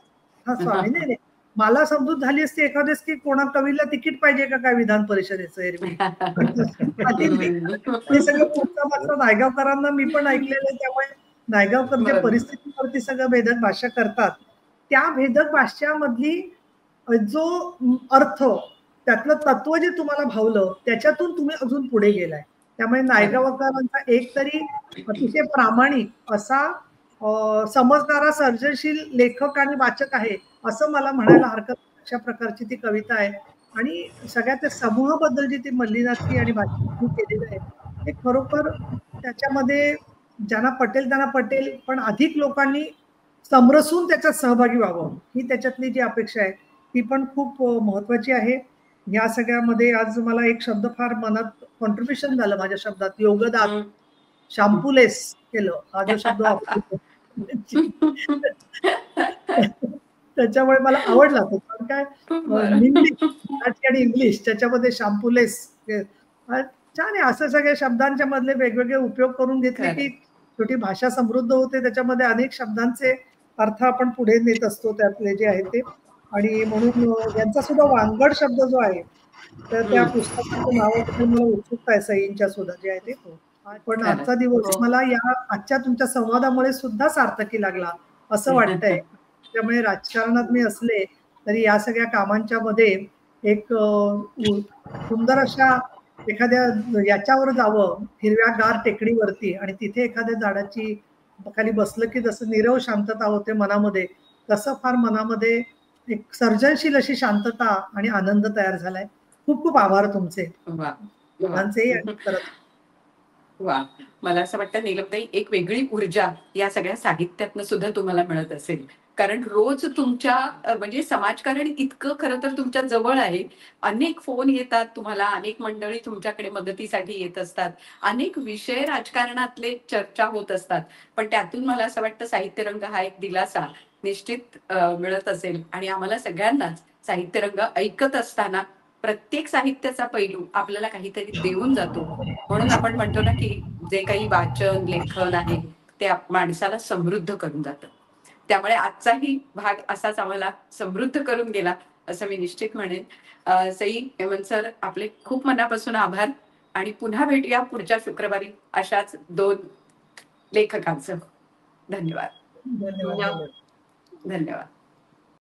हा स्वामी नाही, मला समजूत झाली असती एखाद्याच की कोणा कवीला तिकीट पाहिजे का काय विधान परिषदेचं एरवी. हे सगळं पुढचा मागचा नायगावकरांना मी पण ऐकलेलं, त्यामुळे नायगावकर जे परिस्थितीवरती सगळं भेदक भाष्य करतात त्या भेदक भाष्यामधली जो अर्थ त्यातलं तत्व जे तुम्हाला भावलं त्याच्यातून तुम्ही अजून पुढे गेलाय. त्यामुळे नायगावकरांचा एक तरी अतिशय प्रामाणिक असा समजणारा सर्जनशील लेखक आणि वाचक आहे असं मला म्हणायला हरकत. अशा प्रकारची ती कविता आहे. आणि सगळ्या त्या समूहाबद्दल जी ती मल्लिनाथी आणि भाषी केलेलं आहे ते खरोखर त्याच्यामध्ये ज्यांना पटेल त्यांना पटेल, पण अधिक लोकांनी समरसून त्याच्यात सहभागी व्हावं ही त्याच्यातली जी अपेक्षा आहे ती पण खूप महत्वाची आहे. या सगळ्यामध्ये आज मला एक शब्द फार मनात कॉन्ट्रीब्युशन झालं माझ्या शब्दात, योगदान. हम्म. शॅम्पूलेस केलं हा जो शब्द वापरतो त्याच्यामुळे मला आवडला तो. कारण काय बरं. हिंदी मराठी आणि इंग्लिश त्याच्यामध्ये शॅम्पूलेस छान आहे. असं सगळ्या शब्दांच्या मधले वेगवेगळे उपयोग करून घेतले खरं. की छोटी भाषा समृद्ध होते. त्याच्यामध्ये अनेक शब्दांचे अर्थ आपण पुढे नेत असतो त्यातले जे आहे ते. आणि म्हणून यांचा सुद्धा वांगड शब्द जो आहे तर त्या पुस्तकाचं नावाबद्दल मला उत्सुकता आहे. सईंच्या सुद्धा जे आहे ते. पण खरं. आजचा दिवस हो. मला या आजच्या तुमच्या संवादामुळे सुद्धा सार्थकी लागला असं वाटतंय. त्यामुळे राजकारणात मी असले तरी या सगळ्या कामांच्या मध्ये एक सुंदर अशा एखाद्या याच्यावर जावं हिरव्यागार टेकडीवरती आणि तिथे एखाद्या झाडाची खाली बसलं की जसं नीरव शांतता होते मनामध्ये, तसं फार मनामध्ये एक सर्जनशील अशी शांतता आणि आनंद तयार झालाय. खूप खूप आभार तुमचे वा वा. दोघांचेही आणि परत वा. मला असं वाटतं नीलमताई एक वेगळी ऊर्जा या सगळ्या साहित्यातनं सुद्धा तुम्हाला मिळत असेल. कारण रोज तुमच्या म्हणजे समाजकारण इतकं खरं तर तुमच्या जवळ आहे. अनेक फोन येतात तुम्हाला, अनेक मंडळी तुमच्याकडे मदतीसाठी येत असतात. अनेक विषय राजकारणातले चर्चा होत असतात. पण त्यातून मला असं वाटतं साहित्य रंग हा एक दिलासा निश्चित मिळत असेल. आणि आम्हाला सगळ्यांनाच साहित्य रंग ऐकत असताना प्रत्येक साहित्याचा पैलू आपल्याला काहीतरी देऊन जातो. म्हणून आपण म्हणतो ना की जे काही वाचन लेखन आहे ते माणसाला समृद्ध करून जातं. त्यामुळे आजचाही भाग असाच आम्हाला समृद्ध करून गेला असं मी निश्चित म्हणेन. सई हेमंत सर आपले खूप मनापासून आभार आणि पुन्हा भेटूया पुढच्या शुक्रवारी अशाच 2 लेखकांसह. धन्यवाद. धन्यवाद. धन्यवाद.